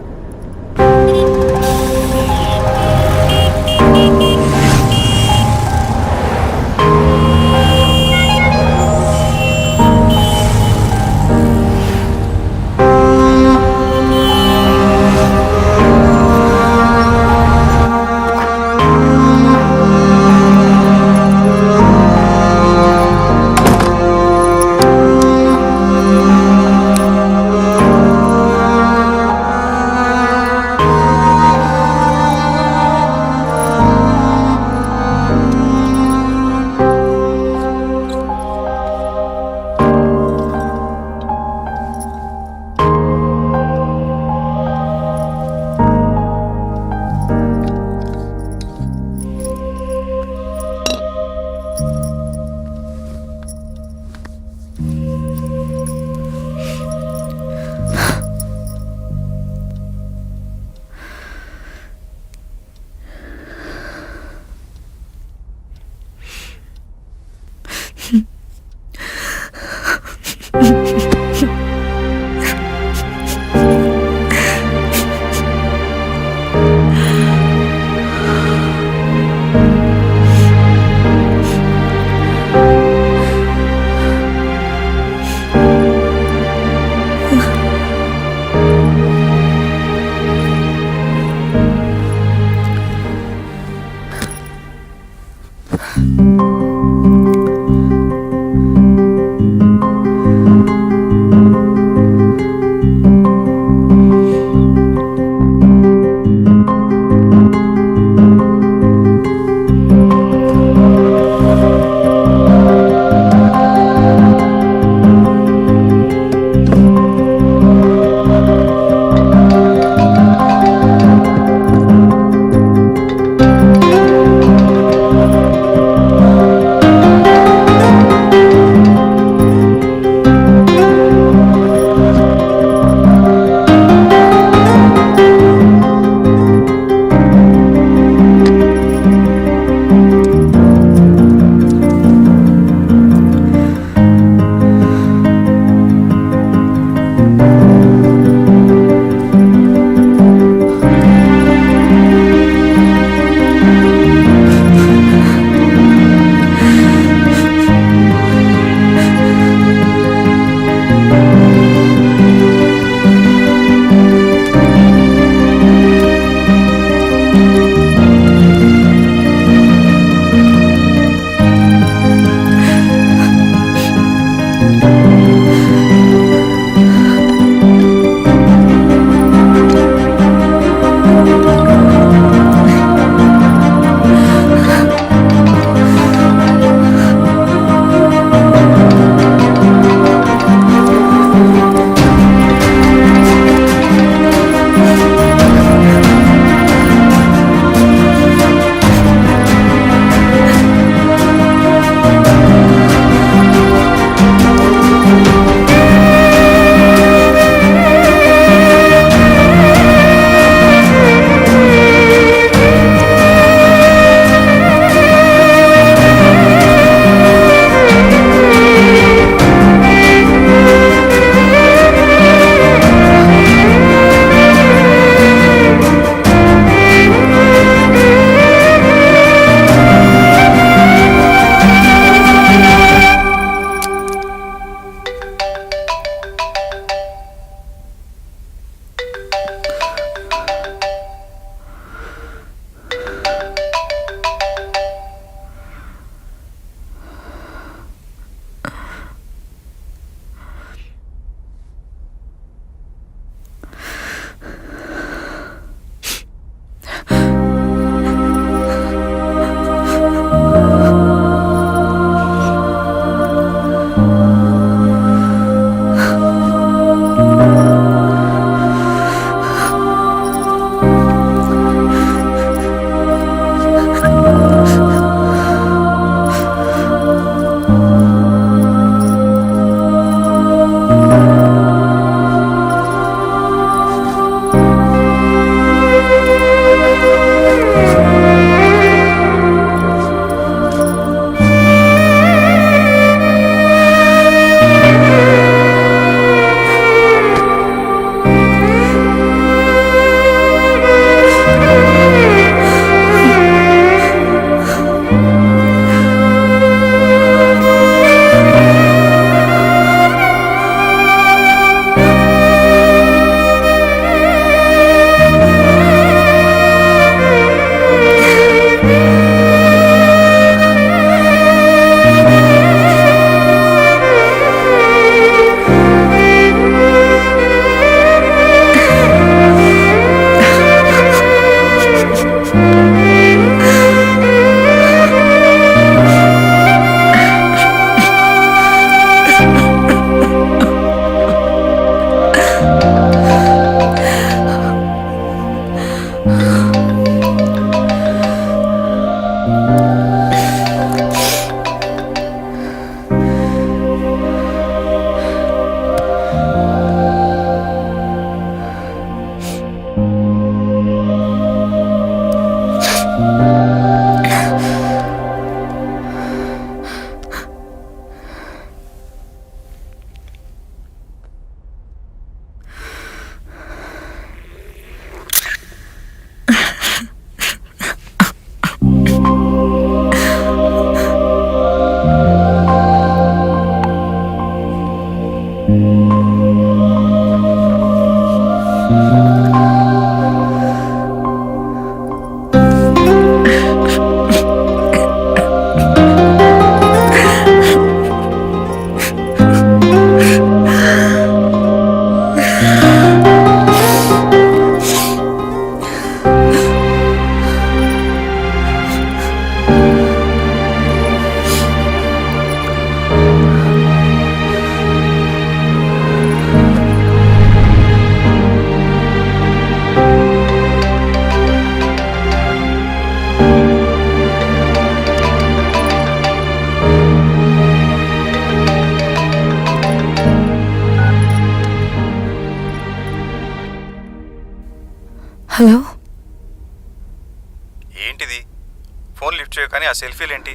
యాక్సెప్ట్ చేయవు కానీ ఆ సెల్ఫీలు ఏంటి?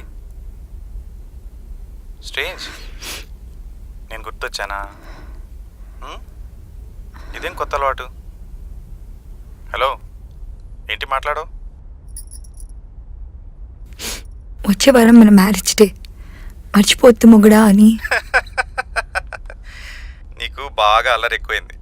స్ట్రేంజ్. నేను గుర్తొచ్చానా? ఇదేం కొత్త అలవాటు? హలో, ఏంటి మాట్లాడు? వచ్చే వారం మన మ్యారేజ్ డే, మర్చిపోతు మొగుడా అని. నీకు బాగా అల్లరి ఎక్కువైంది.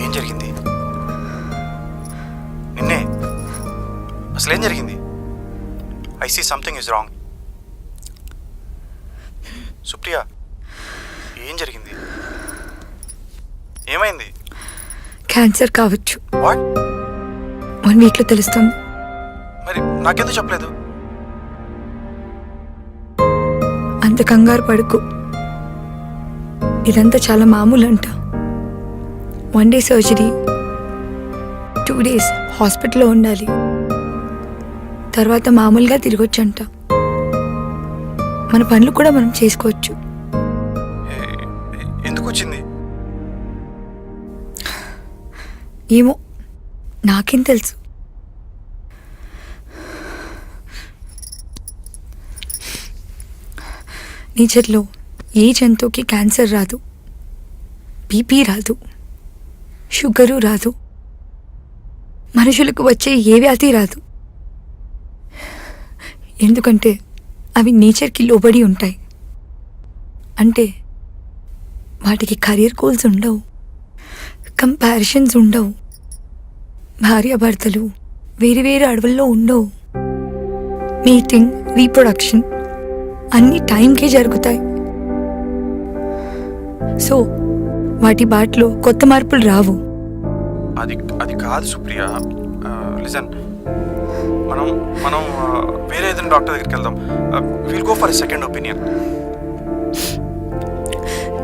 ఏం జరిగింది? నిన్నే అసలు ఏం జరిగింది? I see something is wrong. Supriya, ఏం జరిగింది? ఏమైంది? క్యాన్సర్ కావచ్చు. వాట్? 1 వీక్లో తెలుస్తుంది. మరి నాకెందుకు చెప్పలేదు? అంత కంగారు పడుకు. ఇదంతా చాలా మామూలు అంట. 1 డే సర్జరీ, 2 డేస్ హాస్పిటల్లో ఉండాలి, తర్వాత మామూలుగా తిరగొచ్చంట. మన పనులు కూడా మనం చేసుకోవచ్చు. ఎందుకు వచ్చింది? ఏమో, నాకేం తెలుసు. నేచర్లో ఏ జంతువుకి క్యాన్సర్ రాదు, బీపీ రాదు, షుగరు రాదు, మనుషులకు వచ్చే ఏ వ్యాధి రాదు. ఎందుకంటే అవి నేచర్కి లోబడి ఉంటాయి. అంటే వాటికి కెరియర్ గోల్స్ ఉండవు, కంపారిజన్స్ ఉండవు, భార్యాభర్తలు వేరు వేరు అడవుల్లో ఉండవు. మీటింగ్, రీప్రొడక్షన్ అన్ని టైంకే జరుగుతాయి. సో వాటి బాటలో కొత్త మార్పులు రావు. అది కాదు సుప్రియ. లిజన్, మనం వేరే ఏదైనా డాక్టర్ దగ్గరికి వెళ్దాం. Will go for a second opinion.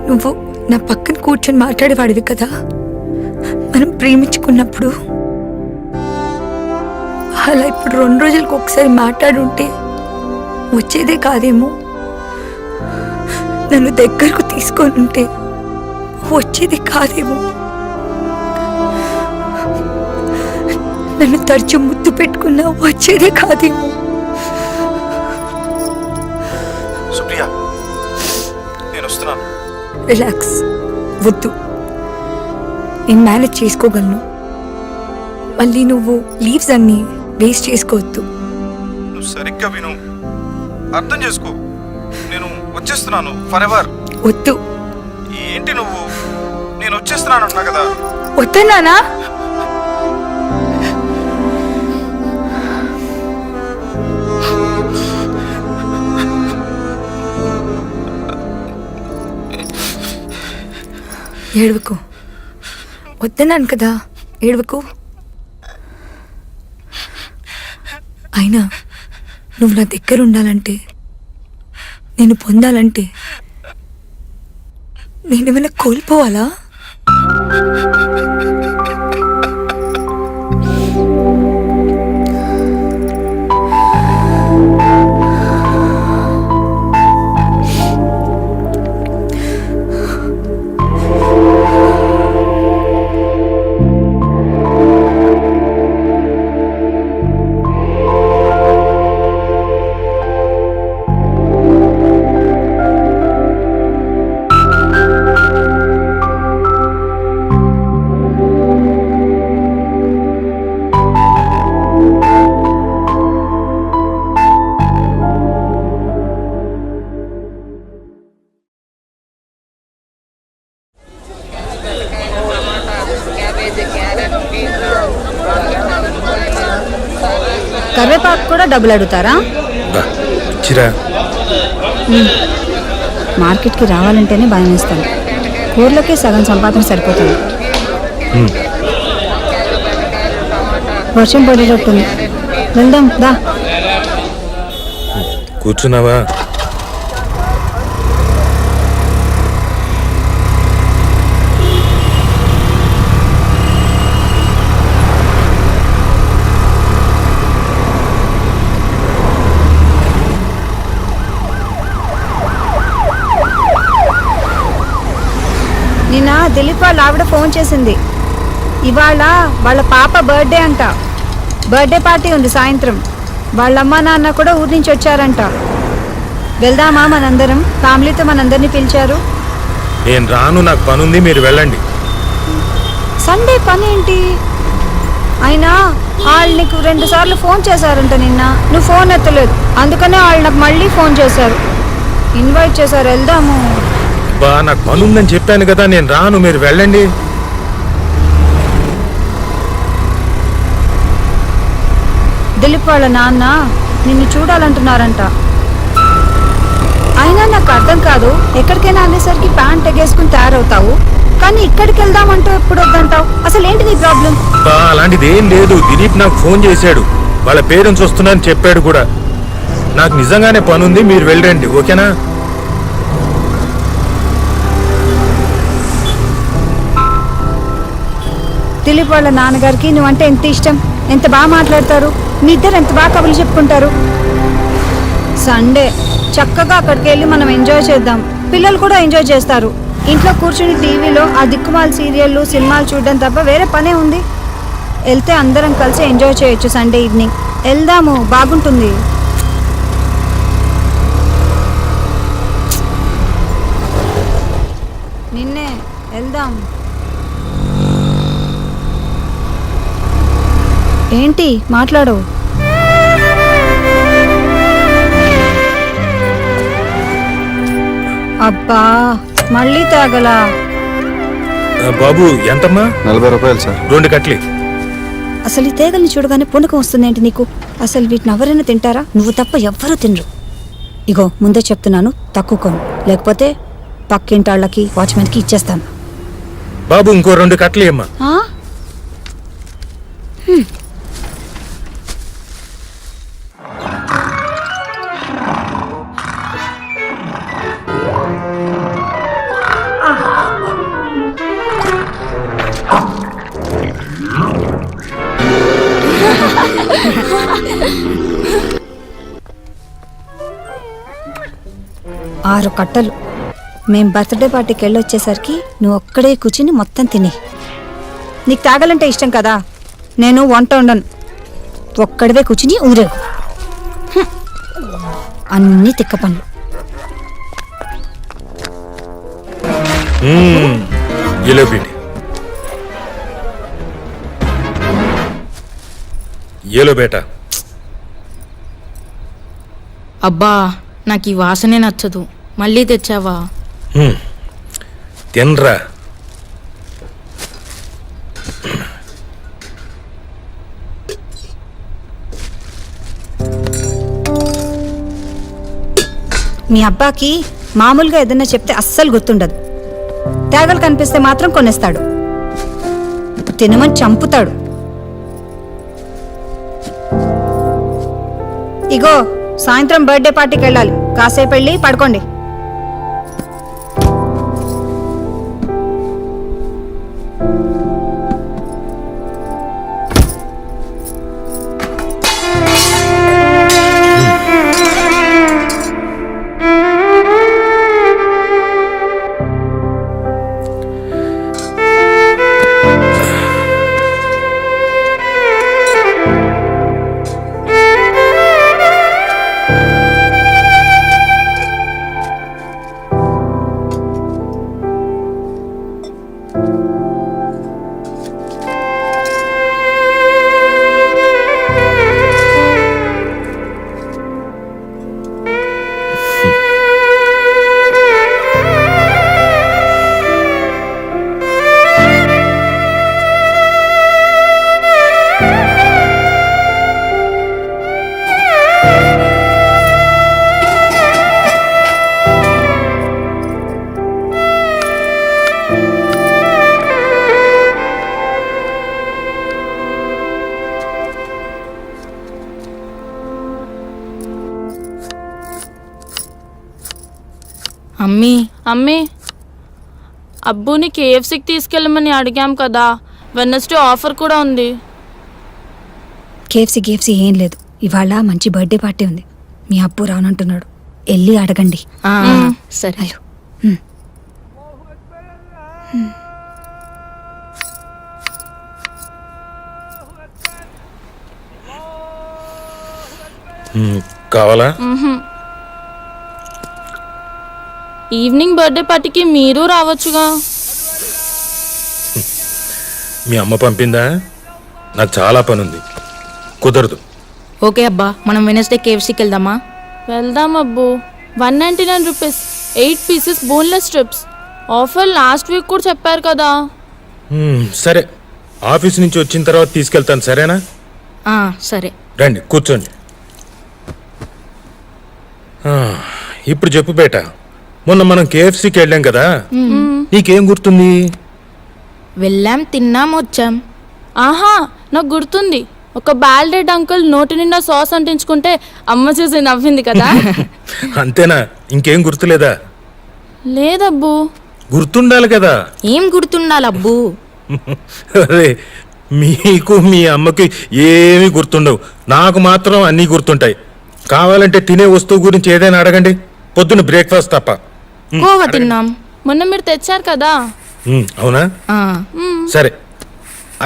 నువ్వు నా పక్కన కూర్చొని మాట్లాడేవాడివి కదా మనం ప్రేమించుకున్నప్పుడు. అలా ఇప్పుడు 2 రోజులకు ఒకసారి మాట్లాడుంటే వచ్చేదే కాదేమో. నన్ను దగ్గరకు తీసుకొని ఉంటే వచ్చేది కాదేమో. నన్ను తరచు ముద్దు పెట్టుకున్నా వచ్చేదే కాదేమో. సుప్రియ, నేను వస్తున్నాను. రిలాక్స్, వద్దు, నేను మేనేజ్ చేసుకోగలను. మళ్ళీ నువ్వు లీవ్స్ అన్నీ వేస్ట్ చేసుకోవద్దు. నువ్వు సరిగ్గా విను, అర్థం చేసుకో. నేను వచ్చేస్తున్నాను ఫర్ ఎవర్. వద్దు. ఏంటి నువ్వు? నేను వచ్చేస్తున్నాను అంటున్నా కదా. వద్దన్నానా? ఏడవకు. వద్దన్నాను కదా, ఏడవకు. అయినా నువ్వు నా దగ్గర ఉండాలంటే, నేను పొందాలంటే నేనేమైనా కోల్పోవాలా? కరివేపాకు కూడా డబ్బులు అడుగుతారా? మార్కెట్కి రావాలంటేనే భయం వేస్తాను. కూరలోకే సగం సంపాదన సరిపోతుంది. వర్షం పడేటట్టుంది, వెళ్దాం దా. కూర్చున్నావా? దిలీప్ వాళ్ళ ఆవిడ ఫోన్ చేసింది. ఇవాళ వాళ్ళ పాప బర్త్డే అంట. బర్త్డే పార్టీ ఉంది సాయంత్రం. వాళ్ళ అమ్మ నాన్న కూడా ఊరి నుంచి వచ్చారంట. వెళ్దామా మనందరం? ఫ్యామిలీతో మనందరినీ పిలిచారు. నేను రాను, నాకు పనుంది, మీరు వెళ్ళండి. సండే పని ఏంటి? అయినా వాళ్ళు నీకు 2 సార్లు ఫోన్ చేశారంట నిన్న. నువ్వు ఫోన్ ఎత్తలేదు, అందుకనే వాళ్ళు నాకు మళ్ళీ ఫోన్ చేశారు, ఇన్వైట్ చేశారు. వెళ్దాము. బా నాకు పనుందని చెప్పాను కదా, నేను రాను, మీరు వెళ్ళండి. దిలీప్ వాళ్ళ నాన్న నిన్ను చూడాలంటున్నారంట. అయినా నాకు అర్థం కాదు, ఎక్కడికైనా అనేసరికి ప్యాంట్ ఎగేసుకుని తయారవుతావు, కానీ ఇక్కడికి వెళ్దామంటూ ఎప్పుడు వద్దంటావు. అసలు ఏంటి నీ ప్రాబ్లం? బా అలాంటిది ఏం లేదు. దిలీప్ నాకు ఫోన్ చేశాడు, వాళ్ళ పేరెంట్స్ వస్తున్నారని చెప్పాడు కూడా. నాకు నిజంగానే పనుంది, మీరు వెళ్ళండి, ఓకేనా? దిలీప్ వాళ్ళ నాన్నగారికి నువ్వంటే ఎంత ఇష్టం, ఎంత బాగా మాట్లాడతారు, మీ ఇద్దరు ఎంత బాగా కబుర్లు చెప్పుకుంటారు. సండే చక్కగా అక్కడికి వెళ్ళి మనం ఎంజాయ్ చేద్దాం. పిల్లలు కూడా ఎంజాయ్ చేస్తారు. ఇంట్లో కూర్చుని టీవీలో ఆ దిక్కుమాల సీరియళ్ళు సినిమాలు చూడడం తప్ప వేరే పనే ఉంది. వెళ్తే అందరం కలిసి ఎంజాయ్ చేయొచ్చు. సండే ఈవినింగ్ వెళ్దాము, బాగుంటుంది. నిన్నే వెళ్దాం. ఏంటి మాట్లాడు? అబ్బా మళ్ళీ తాగలా? బాబు ఎంతమ్మా? 40 రూపాయలు సార్. 2 కట్లీ. అసలు ఈ తేగల్ని చూడగానే పూనకం వస్తుందేంటి నీకు? అసలు వీటిని ఎవరైనా తింటారా? నువ్వు తప్ప ఎవ్వరూ తినరు. ఇగో ముందే చెప్తున్నాను, తక్కువ కొను, లేకపోతే పక్కింటాళ్ళకి వాచ్మెన్కి ఇచ్చేస్తాను. బాబు ఇంకో 2 కట్లీ అమ్మా. ఆ? 6 కట్టలు. మేం బర్త్డే పార్టీకి వెళ్ళొచ్చేసరికి నువ్వు ఒక్కడే కూర్చుని మొత్తం తిని. నీకు తాగాలంటే ఇష్టం కదా, నేను వంట ఉండను, ఒక్కడివే కూర్చుని ఊరేగు. అన్ని తిక్క పనులు. ఏలో బేటా. అబ్బా నాకు ఈ వాసనే నచ్చదు, మళ్ళీ తెచ్చావా? తినరా. మీ అబ్బాకి మామూలుగా ఏదైనా చెప్తే అస్సలు గుర్తుండదు. తేగలు కనిపిస్తే మాత్రం కొనేస్తాడు, తినమని చంపుతాడు. ఇగో సాయంత్రం బర్త్డే పార్టీకి వెళ్ళాలి, కాసేపు వెళ్ళి పడుకోండి. అమ్మీ అబ్బుని కేఎఫ్సీకి తీసుకెళ్ళమని అడిగాం కదా, వెన్నస్డే ఆఫర్ కూడా ఉంది. కేఎఫ్సీ ఏం లేదు, ఇవాళ మంచి బర్త్డే పార్టీ ఉంది. మీ అబ్బు రానంటున్నాడు, వెళ్ళి అడగండి. సరే. కావాలా? ఈవినింగ్ బర్త్డే పార్టీకి మీరు రావచ్చుగా. మీ అమ్మ పంపిందా? నాకు చాలా పని ఉంది, కుదరదు. ఓకే అబ్బా, మనం వెనస్డే కేఎఫ్సీకి వెళ్దామా? వెళ్దాం అబ్బు. 199 rupees 8 pieces boneless strips. Offer last week కూడా చెప్పారు కదా. సరే, ఆఫీస్ నుంచి వచ్చిన తర్వాత తీసుకెళ్తాను, సరేనా? సరే. రండి కూర్చోండి. ఇప్పుడు చెప్పు బేట, మొన్న మనం కేఎఫ్సీకి వెళ్ళాం కదా, నీకేం గుర్తుంది? వెళ్ళాం, తిన్నాం, వచ్చాం. ఆహా, నాకు గుర్తుంది. ఒక బాల్డెడ్ అంకుల్ నోటి నిండా సాస్ అంటించుకుంటే అమ్మ చూసి నవ్వింది కదా. అంతేనా? ఇంకేం గుర్తులేదా? లేదబ్బు. గుర్తుండాలి కదా. ఏం గుర్తుండాలబ్బు? అరే, మీకు మీ అమ్మకి ఏమీ గుర్తుండవు, నాకు మాత్రం అన్నీ గుర్తుంటాయి. కావాలంటే తినే వస్తువు గురించి ఏదైనా అడగండి, పొద్దున్న బ్రేక్ఫాస్ట్ తప్ప. కోవా తిన్నాం. మొన్న మీరు తెచ్చారు కదా. అవునా? సరే,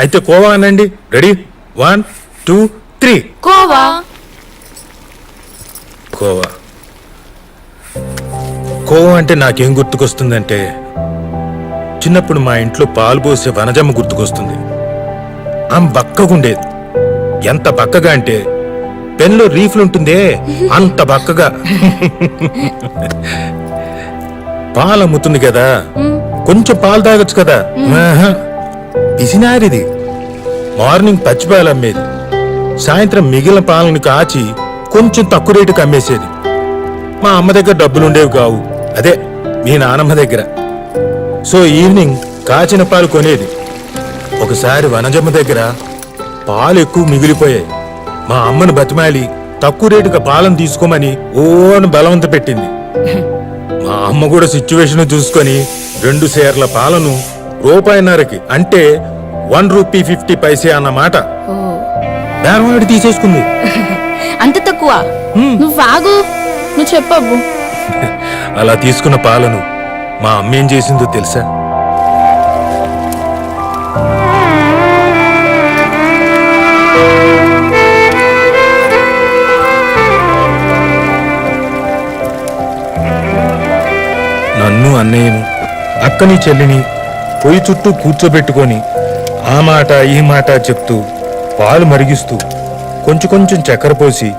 అయితే కోవా అనండి. రెడీ? 1 2 3. కోవా. కోవా కోవా అంటే నాకేం గుర్తుకొస్తుందంటే, చిన్నప్పుడు మా ఇంట్లో పాలు పోసే వనజమ్మ గుర్తుకొస్తుంది. ఆమె బక్కగుండేది. ఎంత బక్కగా అంటే పెన్లో రీఫ్లు ఉంటుందే అంత బక్కగా. పాలు అమ్ముతుంది కదా, కొంచెం పాలు తాగొచ్చు కదా. పిసినారిది. మార్నింగ్ పచ్చిపాలు అమ్మేది, సాయంత్రం మిగిలిన పాలను కాచి కొంచెం తక్కువ రేటుకి అమ్మేసేది. మా అమ్మ దగ్గర డబ్బులుండేవి కావు, అదే మీ నానమ్మ దగ్గర. సో ఈవినింగ్ కాచిన పాలు కొనేది. ఒకసారి వనజమ్మ దగ్గర పాలు ఎక్కువ మిగిలిపోయాయి. మా అమ్మను బతిమాలి తక్కువ రేటుగా పాలను తీసుకోమని ఓను బలవంత పెట్టింది. మా అమ్మ కూడా సిచ్యువేషన్ చూసుకొని 2 సేర్ల పాలను ₹1.5కి, అంటే 1 రూపీ 50 పైసే అన్నమాట, బేరవాడి తీసేసుకుంది. అంత తక్కువ? నువ్వు ఆగు, నువ్వు చెప్పబ్బు. అలా తీసుకున్న పాలను మా అమ్మ ఏం చేసిందో తెలుసా? నన్ను, అన్నయ్యను, అక్కని, చెల్లిని పొయ్యి చుట్టూ కూర్చోబెట్టుకొని ఆ మాట ఈ మాట చెప్తూ పాలు మరిగిస్తూ కొంచెం కొంచెం చక్కెర పోసి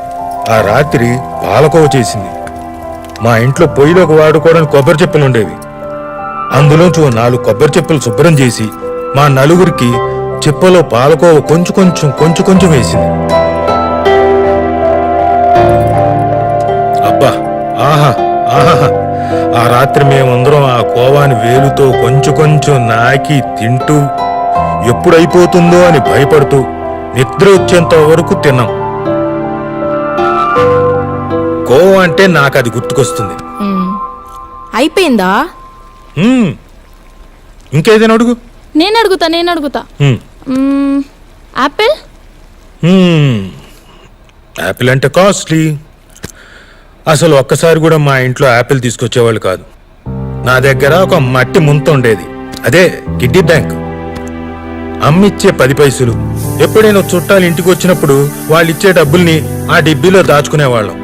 ఆ రాత్రి పాలకోవ చేసింది. మా ఇంట్లో పొయ్యిలోకి వాడుకోవడానికి కొబ్బరి చెప్పులు ఉండేవి. అందులోంచి 4 కొబ్బరి చెప్పులు శుభ్రం చేసి మా నలుగురికి చెప్పులో పాలకోవ కొంచెం కొంచెం వేసింది. అబ్బా, ఆహా ఆహా! ఆ రాత్రి మేమందరం ఆ కోవాని వేలుతో కొంచెం నాకి తింటూ, ఎప్పుడైపోతుందో అని భయపడుతూ నిద్ర వచ్చేంత వరకు తిన్నాం. కోవా అంటే నాకు అది గుర్తుకొస్తుంది. అయిపోయిందా? ఇంకేదైనా అడుగు. నేను అడుగుతా. యాపిల్. యాపిల్ అంటే కాస్ట్లీ. అసలు ఒక్కసారి కూడా మా ఇంట్లో యాపిల్ తీసుకొచ్చేవాళ్ళు కాదు. నా దగ్గర ఒక మట్టి ముంత ఉండేది, అదే కిడ్డీ బ్యాంక్. అమ్మిచ్చే 10 పైసలు. ఎప్పుడైనా చుట్టాలు ఇంటికి వచ్చినప్పుడు వాళ్ళు ఇచ్చే డబ్బుల్ని ఆ డిబ్బీలో దాచుకునేవాళ్ళం.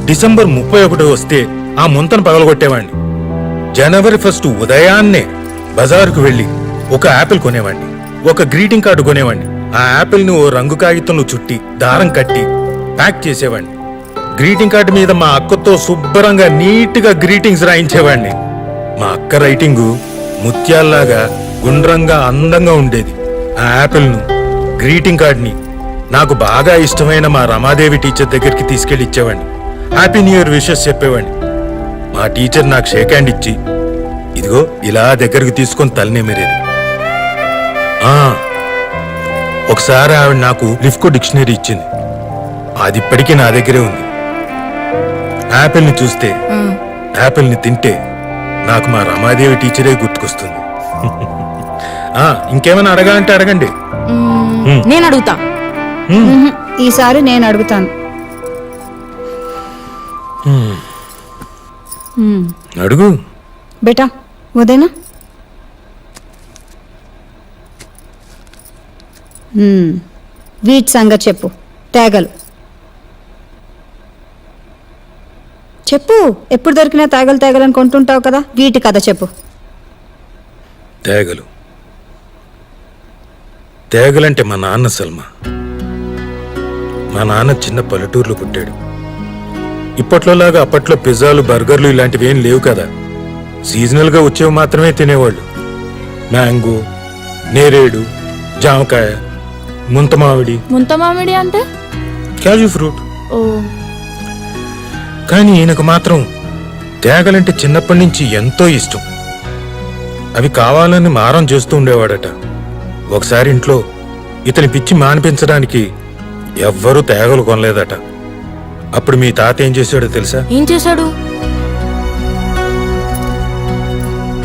డిసెంబర్ 31 వస్తే ఆ ముంతను పగలగొట్టేవాడిని. జనవరి 1 ఉదయాన్నే బజారుకు వెళ్ళి ఒక యాపిల్ కొనేవాడిని, ఒక గ్రీటింగ్ కార్డు కొనేవాడిని. ఆ యాపిల్ని ఓ రంగు కాగితంలో చుట్టి దారం కట్టి ప్యాక్ చేసేవాడిని. గ్రీటింగ్ కార్డు మీద మా అక్కతో శుభ్రంగా నీట్గా గ్రీటింగ్స్ రాయించేవాడిని. మా అక్క రైటింగు ముత్యాల్లాగా గుండ్రంగా అందంగా ఉండేది. ఆ యాపిల్ను, గ్రీటింగ్ కార్డ్ని నాకు బాగా ఇష్టమైన మా రమాదేవి టీచర్ దగ్గరికి తీసుకెళ్లి ఇచ్చేవాడిని. హ్యాపీ న్యూ ఇయర్ విషెస్ చెప్పేవాడిని. మా టీచర్ నాకు షేక్ హ్యాండ్ ఇచ్చి, ఇదిగో ఇలా దగ్గరికి తీసుకొని తలనేమేరేది. ఒకసారి ఆవిడ నాకు లిఫ్కో డిక్షనరీ ఇచ్చింది, అది ఇప్పటికీ నా దగ్గరే ఉంది. యాపిల్ని చూస్తే, యాపిల్ని తింటే నాకు మా రమాదేవి టీచరే గుర్తుకొస్తుంది. ఇంకేమైనా అడగాలంటే అడగండి. నేను అడుగుతా. ఈసారి నేను అడుగుతాను. అడుగు బేటా, ఉదయనా? వీటి సంగతి చెప్పు. తేగలు చెప్పు, ఎప్పుడు దొరికినా తాగలు తాగలని కొంటుంటావు కదా, వీటి కథ చెప్పు. తేగలు తేగలంటే మా నాన్న సల్మా. మా నాన్న చిన్న పల్లెటూరులో పుట్టాడు. ఇప్పట్లోలాగా అప్పట్లో పిజ్జాలు బర్గర్లు ఇలాంటివి ఏం లేవు కదా. సీజనల్గా వచ్చేవి మాత్రమే తినేవాళ్ళు. మ్యాంగో, నేరేడు, జామకాయ, ముంతమామిడి. ముంతమామిడి అంటే క్యాజు ఫ్రూట్. ఓ, కానీ ఈయనకు మాత్రం తేగలంటే చిన్నప్పటి నుంచి ఎంతో ఇష్టం. అవి కావాలని మారం చేస్తూ ఉండేవాడట. ఒకసారి ఇంట్లో ఇతని పిచ్చి మానిపించడానికి ఎవ్వరూ తేగలు కొనలేదట. అప్పుడు మీ తాత ఏం చేశాడో తెలుసా? ఏం చేశాడు?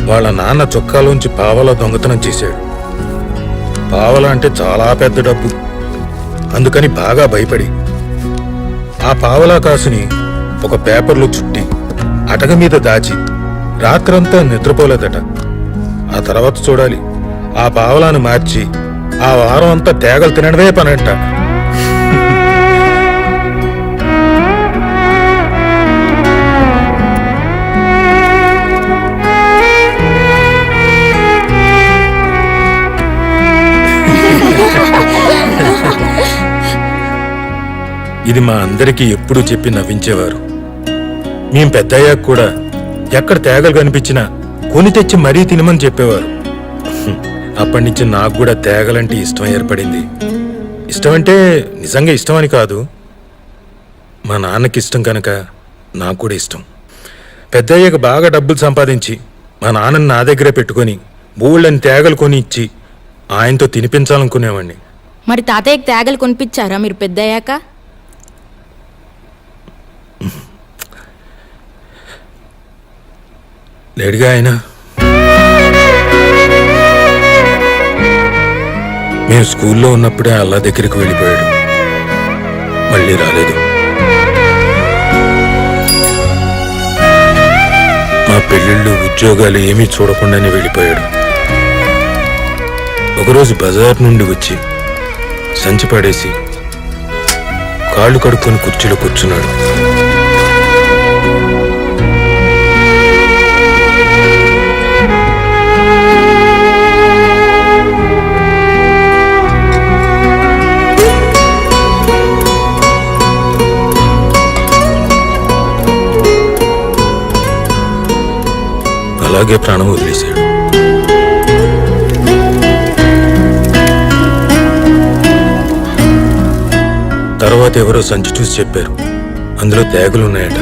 వాళ్ళ నాన్న చొక్కాలోంచి పావలా దొంగతనం చేశాడు. పావలా అంటే చాలా పెద్ద డబ్బు. అందుకని బాగా భయపడి ఆ పావలా కాసుని ఒక పేపర్లో చుట్టి అటక మీద దాచి రాత్రంతా నిద్రపోలేదట. ఆ తర్వాత చూడాలి, ఆ పావలాను మార్చి ఆ వారం అంతా తేగలు తినడమే పనంట. ఇది మా అందరికీ ఎప్పుడూ చెప్పి నవ్వించేవారు. మేం పెద్దయ్యాక కూడా ఎక్కడ తేగలు కనిపించినా కొని తెచ్చి మరీ తినమని చెప్పేవారు. అప్పటి నుంచి నాకు కూడా తేగలంటే ఇష్టం ఏర్పడింది. ఇష్టం అంటే నిజంగా ఇష్టం అని కాదు, మా నాన్నకి ఇష్టం కనుక నాకు కూడా ఇష్టం. పెద్దయ్యాక బాగా డబ్బులు సంపాదించి మా నాన్నని నా దగ్గరే పెట్టుకొని బోళ్ళని తేగలు కొని ఇచ్చి ఆయనతో తినిపించాలనుకునేవాడిని. మరి తాతయ్యకి తేగలు కొనిపించారా మీరు పెద్దయ్యాక? లేడుగా ఆయన. మేము స్కూల్లో ఉన్నప్పుడే అల్లా దగ్గరికి వెళ్ళిపోయాడు. మళ్ళీ రాలేదు. మా పెళ్ళిళ్ళు, ఉద్యోగాలు ఏమీ చూడకుండానే వెళ్ళిపోయాడు. ఒకరోజు బజార్ నుండి వచ్చి సంచి పడేసి కాళ్ళు కడుక్కొని కుర్చీలో కూర్చున్నాడు. అలాగే ప్రాణం వదిలేశాడు. తర్వాత ఎవరో సంచి చూసి చెప్పారు, అందులో తేగలున్నాయట.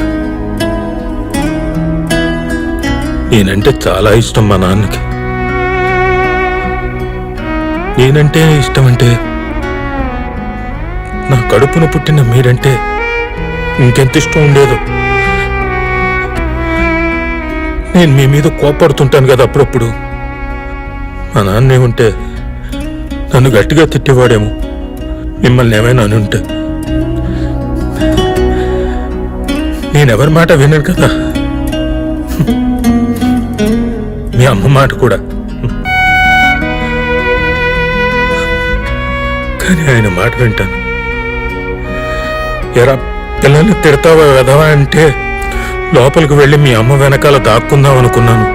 నేనంటే చాలా ఇష్టం మా నాన్నకి. నేనంటే ఇష్టం అంటే నా కడుపున పుట్టిన మీరంటే ఇంకెంత ఇష్టం ఉండేదో. నేను మీ మీద కోపడుతుంటాను కదా అప్పుడప్పుడు. మా నాన్నే ఉంటే నన్ను గట్టిగా తిట్టేవాడేమో, మిమ్మల్ని ఏమైనా అని ఉంటే. నేనెవరి మాట వినను కదా, మీ అమ్మ మాట కూడా. కానీ ఆయన మాట వింటాను. ఎరా పిల్లల్ని తిడతావా వెదవా అంటే లోపలికి వెళ్ళి మీ అమ్మ వెనకాల దాక్కుందాం అనుకున్నాను.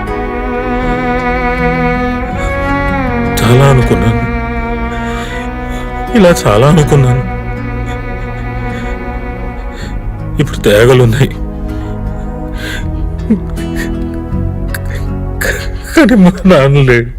చాలా అనుకున్నాను, ఇలా చాలా అనుకున్నాను. ఇప్పుడు తేగలున్నాయి, కానీ మా నాన్న లేడు.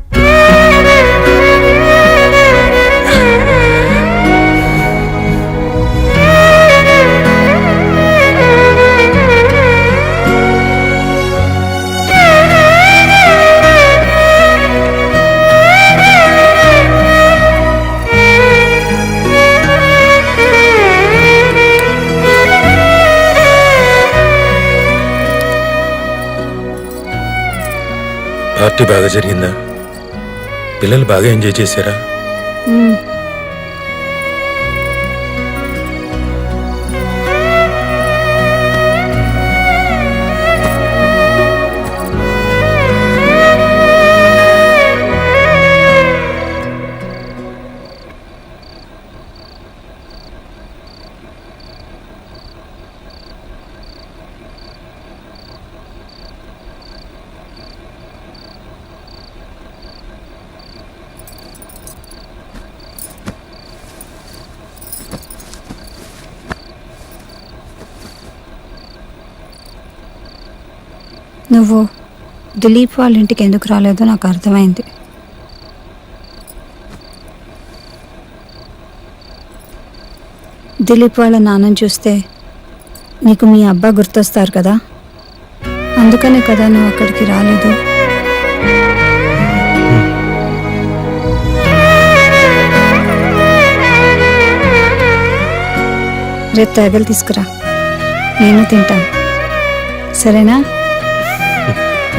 పార్టీ బాగా జరిగిందా? పిల్లలు బాగా ఎంజాయ్ చేశారా? నువ్వు దిలీప్ వాళ్ళ ఇంటికి ఎందుకు రాలేదో నాకు అర్థమైంది. దిలీప్ వాళ్ళ నాన్నని చూస్తే నీకు మీ అబ్బా గుర్తొస్తారు కదా, అందుకనే కదా నువ్వు అక్కడికి రాలేదు. రేపు తేగలు తీసుకురా, నేను తింటాను, సరేనా?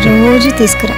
రోజు తీసుకురా.